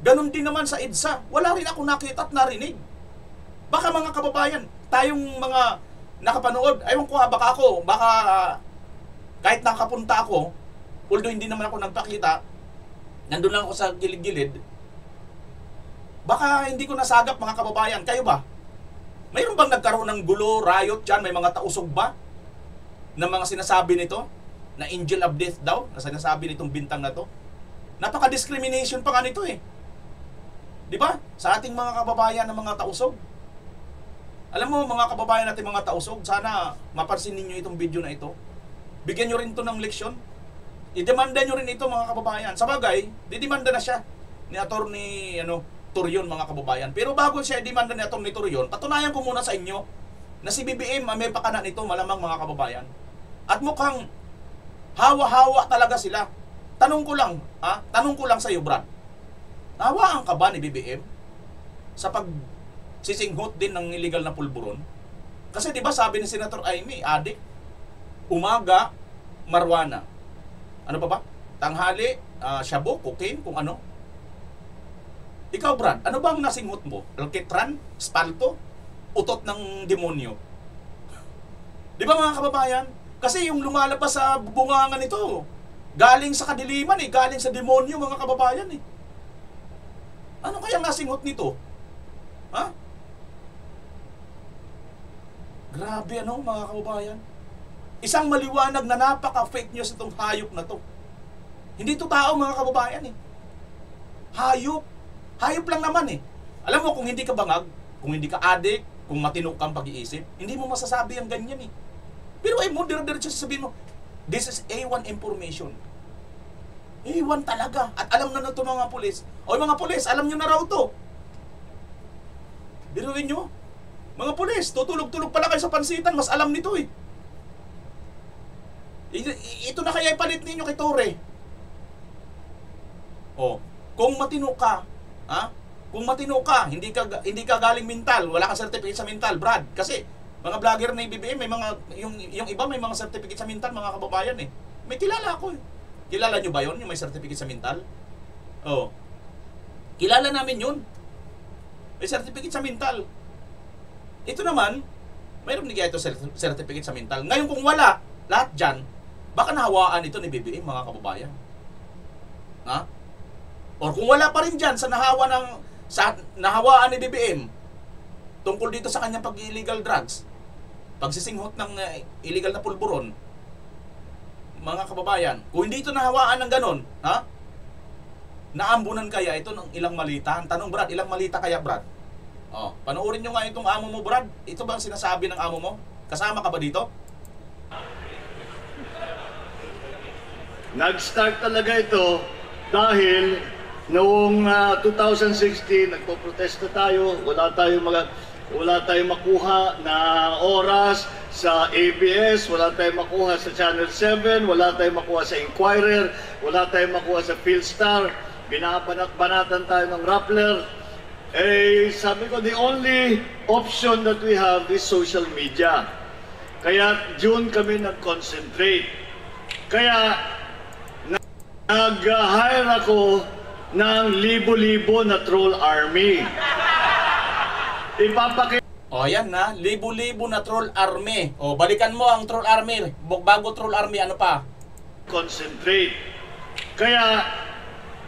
Ganon din naman sa EDSA, wala rin akong nakita at narinig. Baka mga kababayan, tayong mga nakapanood, ayun ko baka kahit nakapunta ako, although hindi naman ako nagpakita, nandun lang ako sa gilid-gilid, baka hindi ko nasagap mga kababayan. Kayo ba? Mayroon bang nagkaroon ng gulo, riot dyan? May mga tausog ba? Na mga sinasabi nito? Na angel of death daw? Na sinasabi nitong bintang na to? Napaka-discrimination pa nga nito Di ba? Sa ating mga kababayan na mga tausog. Alam mo mga kababayan natin mga tausog, sana mapansin ninyo itong video na ito. Bigyan nyo rin to ng leksyon. idemanda nyo rin ito mga kababayan. Sa bagay, didemanda na siya ni Attorney Torion mga kababayan. Pero bago siya idemanda ni Attorney Torion, patunayan ko muna sa inyo na si BBM may pakana nito malamang mga kababayan. At mukhang hawa-hawa talaga sila. Tanong ko lang sa iyo, Brad. Nawaan ka ba ni BBM sa pagsisinghot din ng illegal na pulburon? Kasi 'di ba sabi ni Senator Amy, adik, umaga marijuana. Ano pa ba? Tanghali, shabu, cocaine, kung ano. Ikaw, Brad, ano bang nasinghot mo? Alkitran, spalto, utot ng demonyo? Di ba mga kababayan? Kasi yung lumalabas sa bungangan nito, galing sa kadiliman galing sa demonyo mga kababayan Ano kaya nasinghot nito? Ha? Grabe mga kababayan. Isang maliwanag na napaka-fake news itong hayop na to. Hindi to tao mga kababayan Hayop. Hayop lang naman Alam mo, kung hindi ka bangag, kung hindi ka adik, kung matino kang pag-iisip, hindi mo masasabi ang ganyan Pero mo, diretso sasabihin mo, this is A1 information. A1 talaga. At alam na ito mga pulis. O mga pulis, alam nyo na raw to. Biruin nyo. Mga pulis, tutulog-tulog pala kayo sa pansitan, mas alam nito Ito na kaya ipalit ninyo kay Tore. Kung matino ka, kung matino ka, hindi ka galing mental, wala kang certificate sa mental, Brad. Kasi mga vlogger na BBM, may mga yung iba may mga certificate sa mental, mga kababayan May kilala ako Kilala nyo ba yon yung may certificate sa mental? Kilala namin yun. May certificate sa mental. Ito naman, mayroon niya ito certificate sa mental. Ngayon kung wala, lahat dyan, baka nahawaan ito ni BBM, mga kababayan. Or kung wala pa rin dyan sa nahawaan ni BBM tungkol dito sa kanyang pag-illegal drugs, pagsisinghot ng illegal na pulburon, mga kababayan, kung hindi ito nahawaan ng ganon, naambunan kaya ito ng ilang malita? Tanong, Brad, ilang malita kaya, Brad? Panoorin nyo nga itong amo mo, Brad. Ito ba ang sinasabi ng amo mo? Kasama ka ba dito? Nag-start talaga ito dahil noong 2016 nagpo-protesta tayo, wala tayong makuha na oras sa ABS, wala tayong makuha sa Channel 7, wala tayong makuha sa Inquirer, wala tayong makuha sa Philstar, binabanat-banatan tayo ng Rappler. Sabi ko, the only option that we have is social media. Kaya June kami nag-concentrate. Kaya nag-hire ako ng libo-libo na troll army. Yan na, libo-libo na troll army. Balikan mo ang troll army. Bago troll army, ano pa? Concentrate. Kaya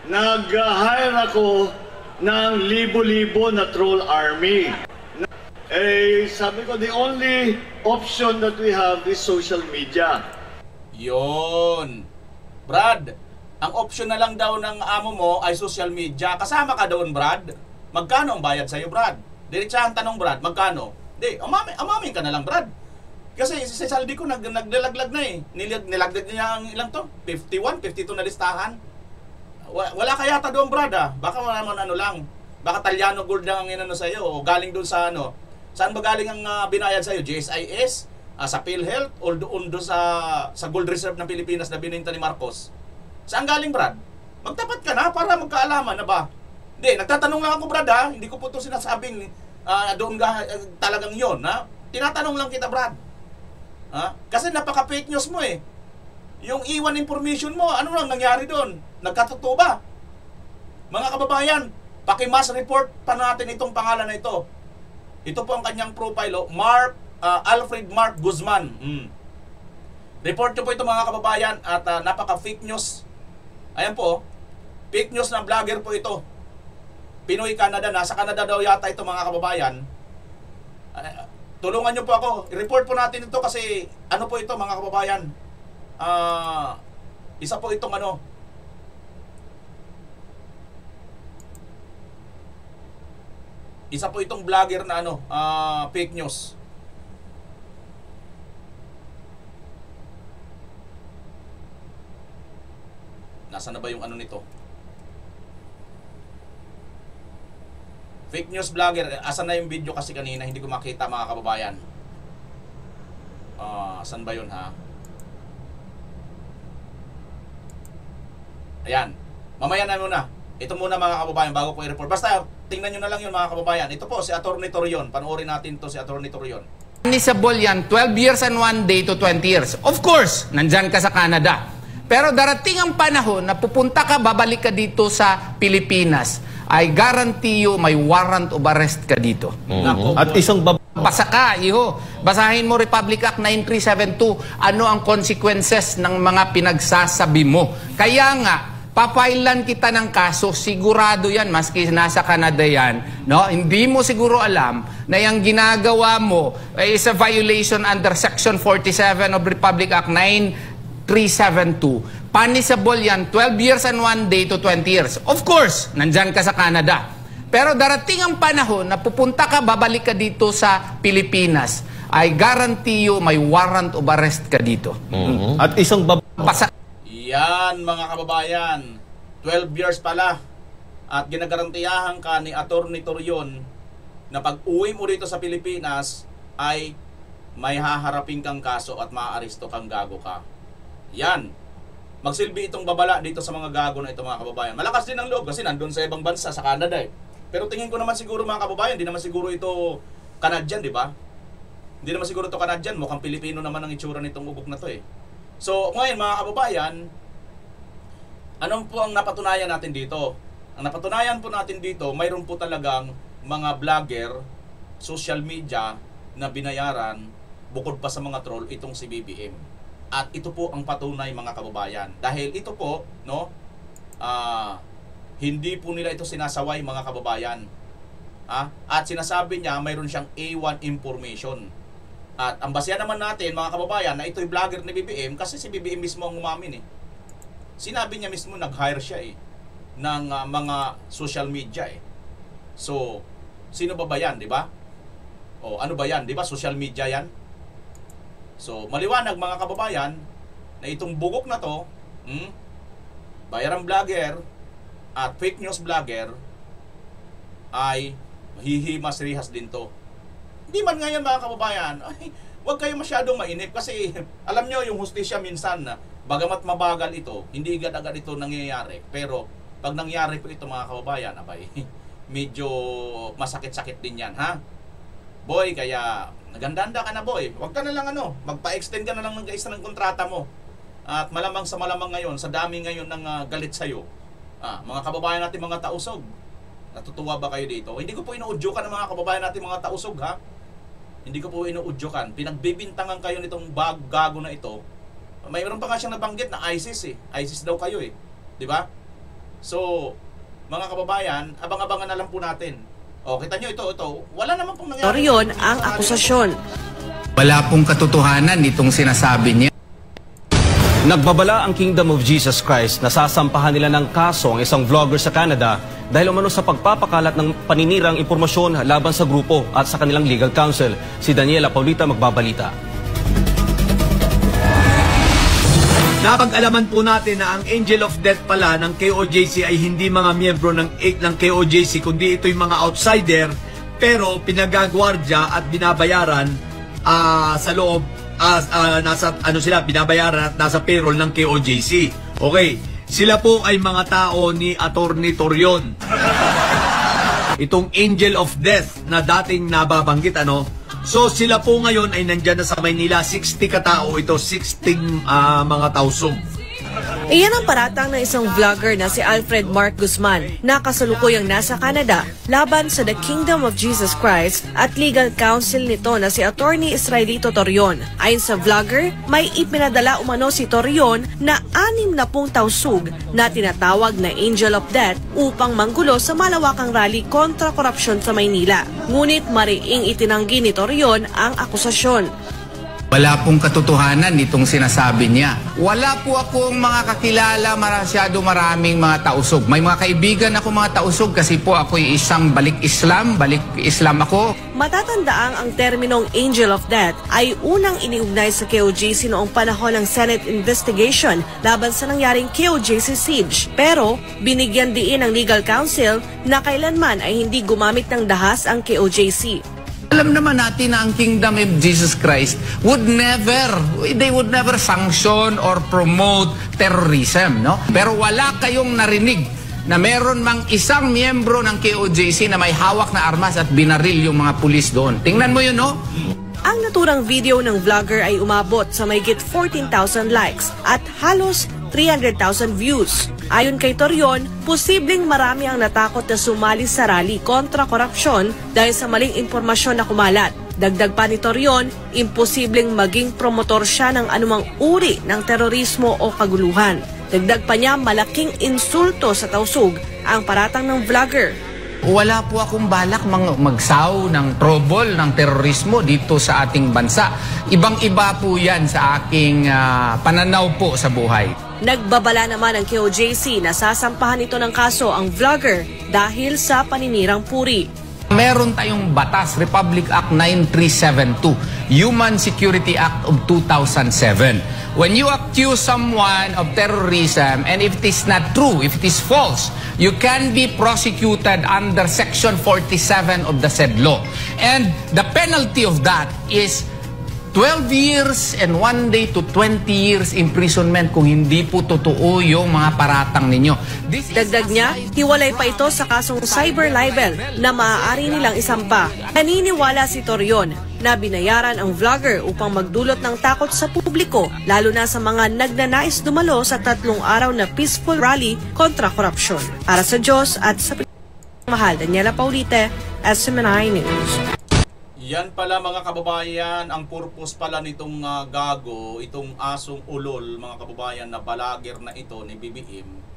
nag-hire ako ng libo-libo na troll army. Sabi ko, the only option that we have is social media. Yon. Brad, ang option na lang daw ng amo mo ay social media. Kasama ka doon, Brad. Magkano ang bayad sa'yo, Brad? Diretsahan tanong, Brad, magkano? Di, amamin ka na lang, Brad. Kasi si Saldi ko naglalaglag na Nilaglag niya ang ilang to? 51, 52 na listahan. Wala kaya ta doon, Brad Baka naman lang. Baka Talyano Gold lang ang inano sa'yo. O galing doon sa Saan ba galing ang binayad sa'yo? GSIS? Sa PhilHealth? O doon sa Gold Reserve ng Pilipinas na bininta ni Marcos? Saan galing, Brad? Magtapat ka na para magkaalaman na ba? Hindi, nagtatanong lang ako, Brad Hindi ko po ito sinasabing doon talagang yon Tinatanong lang kita, Brad. Kasi napaka-fake news mo Yung iwan information mo, ano lang nangyari doon? Nagkatotoo ba? Mga kababayan, paki-mass report pa natin itong pangalan na ito. Ito po ang kanyang profile, Alfred Mark Guzman. Report nyo po ito, mga kababayan, at napaka-fake news. Ayan po, fake news na vlogger po ito. Pinoy Canada, nasa Canada daw yata ito, mga kababayan. Tulungan nyo po ako. I-report po natin ito kasi ano po ito, mga kababayan. Isa po itong isa po itong vlogger na fake news. Nasaan na ba yung ano nito? Fake news vlogger. Asan na yung video kasi kanina? Hindi ko makita mga kababayan. Saan ba yun ha? Ayan. Mamaya na muna. Ito muna mga kababayan bago ko i-report. Basta tingnan nyo na lang yun mga kababayan. Ito po si Atty. Torion. Panoorin natin to si Atty. Torion. Permissible yan, 12 years and 1 day to 20 years. Of course, nandyan ka sa Canada. Pero darating ang panahon na pupunta ka, babalik ka dito sa Pilipinas. I guarantee you, may warrant of arrest ka dito. At isang Basa ka, iho. Basahin mo Republic Act 9372. Ano ang consequences ng mga pinagsasabi mo? Kaya nga, papailan kita ng kaso, sigurado yan, maski nasa Canada yan, no? Hindi mo siguro alam na yung ginagawa mo is a violation under Section 47 of Republic Act 9372. Punishable yan, 12 years and 1 day to 20 years. Of course, nandyan ka sa Canada. Pero darating ang panahon na pupunta ka, babalik ka dito sa Pilipinas. I guarantee you, may warrant of arrest ka dito. At isang Basa Yan mga kababayan, 12 years pala at ginagarantiyahan ka ni Atty. Torion na pag uwi mo rito sa Pilipinas ay may haharapin kang kaso at maaaresto kang gago ka. Yan, magsilbi itong babala dito sa mga gago na ito mga kababayan. Malakas din ang loob kasi nandun sa ibang bansa sa Canada eh. Pero tingin ko naman siguro mga kababayan, di naman siguro ito Canadian, di ba? Hindi naman siguro ito Canadian, mukhang Pilipino naman ang itsura nitong ugok na to eh. So, ngayon mga kababayan, anong po ang napatunayan natin dito? Ang napatunayan po natin dito, mayroon po talagang mga vlogger, social media na binayaran bukod pa sa mga troll itong si BBM. At ito po ang patunay mga kababayan. Dahil ito po, no, hindi po nila ito sinasaway mga kababayan. At sinasabi niya mayroon siyang A1 information. At ang basehan naman natin mga kababayan na ito'y vlogger ni BBM kasi si BBM mismo ang umamin eh. Sinabi niya mismo nag-hire siya eh ng mga social media eh. So, sino ba yan, di ba? O ano ba yan, di ba? Social media yan. So, maliwanag mga kababayan na itong bugok na to, bayarang vlogger at fake news vlogger ay hihimas-rihas din to. Hindi man ngayon mga kababayan, ay, huwag kayo masyadong mainip kasi alam nyo yung hustisya minsan na bagamat mabagal ito, hindi agad-agad ito nangyayari. Pero pag nangyari po ito mga kababayan, abay, medyo masakit-sakit din yan, ha? Boy, kaya nagandanda ka na boy. Huwag ka na lang magpa-extend ka na lang ng isa ng kontrata mo. At malamang sa malamang ngayon, sa dami ngayon ng galit sa'yo, mga kababayan natin mga tausog, natutuwa ba kayo dito? Hindi ko po inuudyokan ng mga kababayan natin mga tausog, ha? Hindi ko po inuudyokan. Pinagbibintangan kayo nitong gago na ito. Mayroon pa nga siyang nabanggit na ISIS eh. ISIS daw kayo eh. Di ba? So, mga kababayan, abang-abangan na lang po natin. O, kita nyo ito. Wala naman pong nangyari. Torion ang akusasyon. Wala pong katotohanan itong sinasabi niya. Nagbabala ang Kingdom of Jesus Christ na sasampahan nila ng kaso ang isang vlogger sa Canada dahil umano sa pagpapakalat ng paninirang impormasyon laban sa grupo at sa kanilang legal counsel. Si Daniela Paulita magbabalita. Napag-alaman po natin na ang Angel of Death pala ng KOJC ay hindi mga miyembro ng KOJC kundi ito'y mga outsider pero pinagagwardya at binabayaran sa loob nasa binabayaran at nasa payroll ng KOJC. Okay, sila po ay mga tao ni Atty. Torion. Itong Angel of Death na dating nababanggit So sila po ngayon ay nandyan na sa Maynila, 60 katao ito, 60 mga tausog. Iyan ang paratang ng isang vlogger na si Alfred Mark Guzman na kasalukuyang nasa Canada laban sa The Kingdom of Jesus Christ at legal counsel nito na si Attorney Israelito Torion. Ayon sa vlogger, may ipinadala umano si Torion na 60 tausug na tinatawag na Angel of Death upang manggulo sa malawakang rally kontra korupsyon sa Maynila. Ngunit mariing itinanggi ni Torion ang akusasyon. Wala pong katotohanan itong sinasabi niya. Wala po akong mga kakilala, masyado maraming mga tausog. May mga kaibigan ako mga tausog kasi po ako'y isang balik Islam ako. Matatandaang ang terminong Angel of Death ay unang iniugnay sa KOJC noong panahon ng Senate investigation laban sa nangyaring KOJC siege. Pero binigyan diin ng legal counsel na kailanman ay hindi gumamit ng dahas ang KOJC. Alam naman natin na ang Kingdom of Jesus Christ would never sanction or promote terrorism, no? Pero wala kayong narinig na meron mang isang miyembro ng KOJC na may hawak na armas at binaril yung mga pulis doon. Tingnan mo yun, no? Ang naturang video ng vlogger ay umabot sa mahigit 14,000 likes at halos 300,000 views. Ayon kay Torion, posibleng marami ang natakot na sumali sa rally kontra korupsyon dahil sa maling impormasyon na kumalat. Dagdag pa ni Torion, imposibleng maging promotor siya ng anumang uri ng terorismo o kaguluhan. Dagdag pa niya, malaking insulto sa tausug ang paratang ng vlogger. Wala po akong balak magsaw ng trouble ng terorismo dito sa ating bansa. Ibang-iba po yan sa aking pananaw po sa buhay. Nagbabala naman ang KOJC na sasampahan ito ng kaso ang vlogger dahil sa paninirang puri. Meron tayong batas, Republic Act 9372, Human Security Act of 2007. When you accuse someone of terrorism and if it is not true, if it is false, you can be prosecuted under Section 47 of the said law. And the penalty of that is 12 years and 1 day to 20 years imprisonment kung hindi po totoo yung mga paratang ninyo. Dagdag niya, hiwalay pa ito sa kasong cyber libel na maaari nilang isampa. Naniniwala si Torion na binayaran ang vlogger upang magdulot ng takot sa publiko, lalo na sa mga nagnanais dumalo sa 3 araw na peaceful rally kontra korupsyon. Para sa Diyos at sa mahal, Daniela Paulite, SMNI News. Yan pala mga kababayan, ang purpose pala nitong gago, itong asong ulol mga kababayan na balager na ito ni BBM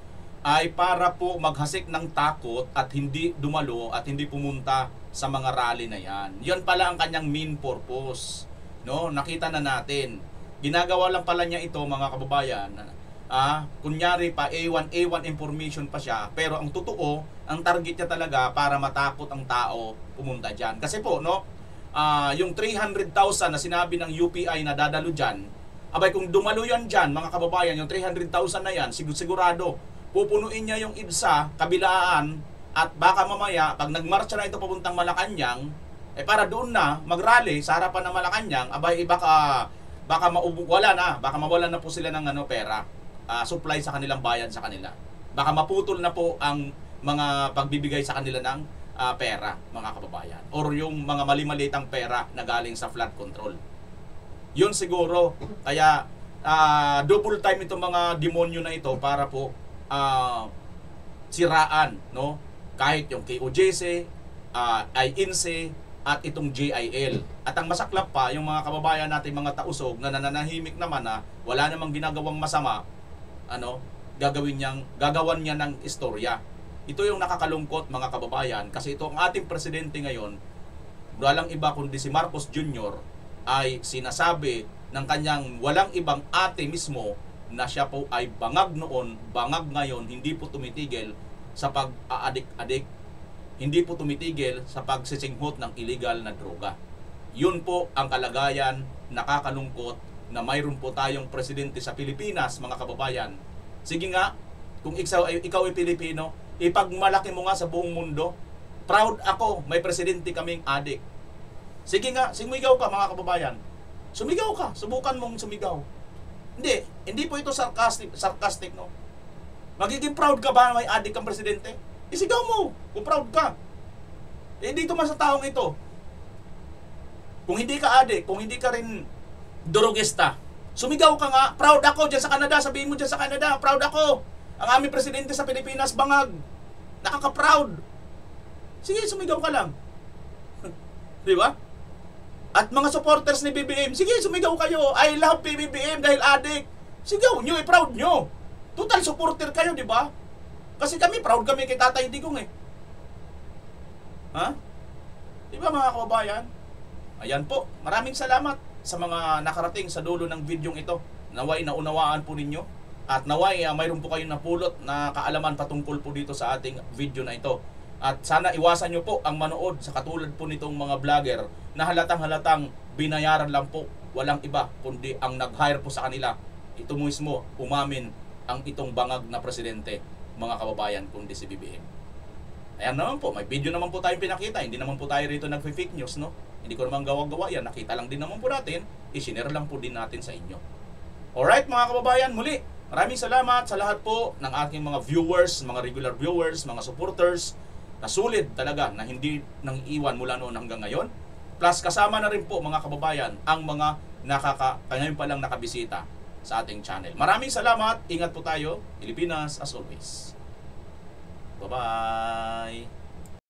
ay para po maghasik ng takot at hindi dumalo at hindi pumunta sa mga rally na yan. Yan pala ang kanyang main purpose. No? Nakita na natin. Ginagawa lang pala niya ito mga kababayan. Kunyari pa A1 information pa siya, pero ang totoo, ang target niya talaga para matakot ang tao pumunta dyan. Kasi po, no? Yung 300,000 na sinabi ng UPI na dadalo dyan, abay kung dumalo yan dyan mga kababayan, yung 300,000 na yan, sigurado pupunuin niya yung EDSA, kabilaan, at baka mamaya pag nagmarcha na ito papuntang Malacanang, para doon na mag-rally sa harapan ng Malacanang, abay baka wala na, baka mawalan na po sila ng pera, supply sa kanilang bayan sa kanila, baka maputol na po ang mga pagbibigay sa kanila ng pera mga kababayan, or yung mga mali-malitang pera na galing sa flood control. Yun siguro, kaya double time itong mga demonyo na ito para po siraan, no? Kahit yung KOJC, INC at itong JIL. At ang masaklap pa, yung mga kababayan natin mga tausog na nananahimik naman na wala namang ginagawang masama, gagawan niya ng istorya. Ito yung nakakalungkot mga kababayan, kasi ito ang ating presidente ngayon, walang iba kundi si Marcos Jr. ay sinasabi ng kanyang walang ibang ate mismo na siya po ay bangag noon, bangag ngayon, hindi po tumitigil sa pag-aadik-adik, hindi po tumitigil sa pagsisinghot ng illegal na droga. Yun po ang kalagayan, nakakalungkot na mayroon po tayong presidente sa Pilipinas mga kababayan. Sige nga, kung ikaw ay Pilipino, ipagmalaki mo nga sa buong mundo. Proud ako, may presidente kaming adik. Sige nga, sumigaw ka mga kababayan. Sumigaw ka, subukan mong sumigaw. Hindi po ito sarcastic, no? Magiging proud ka ba na may adik kang presidente? Isigaw mo, kung proud ka. Dito man sa taong ito, kung hindi ka adik, kung hindi ka rin drogista, sumigaw ka nga, proud ako dyan sa Canada, sabihin mo dyan sa Canada, proud ako. Ang aming presidente sa Pilipinas, bangag. Nakaka-proud. Sige, sumigaw ka lang. Di ba? At mga supporters ni BBM, sige, sumigaw kayo. I love BBM dahil adik. Sigaw nyo, proud nyo. Total supporter kayo, di ba? Kasi kami, proud kami kay Tatay Digong eh. Ha? Di ba mga kababayan? Ayan po, maraming salamat. sa mga nakarating sa dulo ng videong ito. Naway naunawaan po ninyo at naway mayroon po kayong napulot na kaalaman patungkol po dito sa ating video na ito. At sana iwasan nyo po ang manood sa katulad po nitong mga vlogger na halatang binayaran lang po, walang iba kundi ang nag-hire po sa kanila. Ito mismo umamin ang itong bangag na presidente, mga kababayan, kundi si BBM. Ayan naman po, may video naman po tayong pinakita. Hindi naman po tayo rito nag-fake news, no? Hindi ko naman gawa-gawa yan. Nakita lang din naman po natin. I-share lang po din natin sa inyo. Alright mga kababayan, muli, maraming salamat sa lahat po ng aking mga viewers, mga regular viewers, mga supporters, na sulit talaga na hindi nang iwan mula noon hanggang ngayon. Plus kasama na rin po mga kababayan ang mga ngayon pa lang nakabisita sa ating channel. Maraming salamat, ingat po tayo, Pilipinas as always. Bye-bye!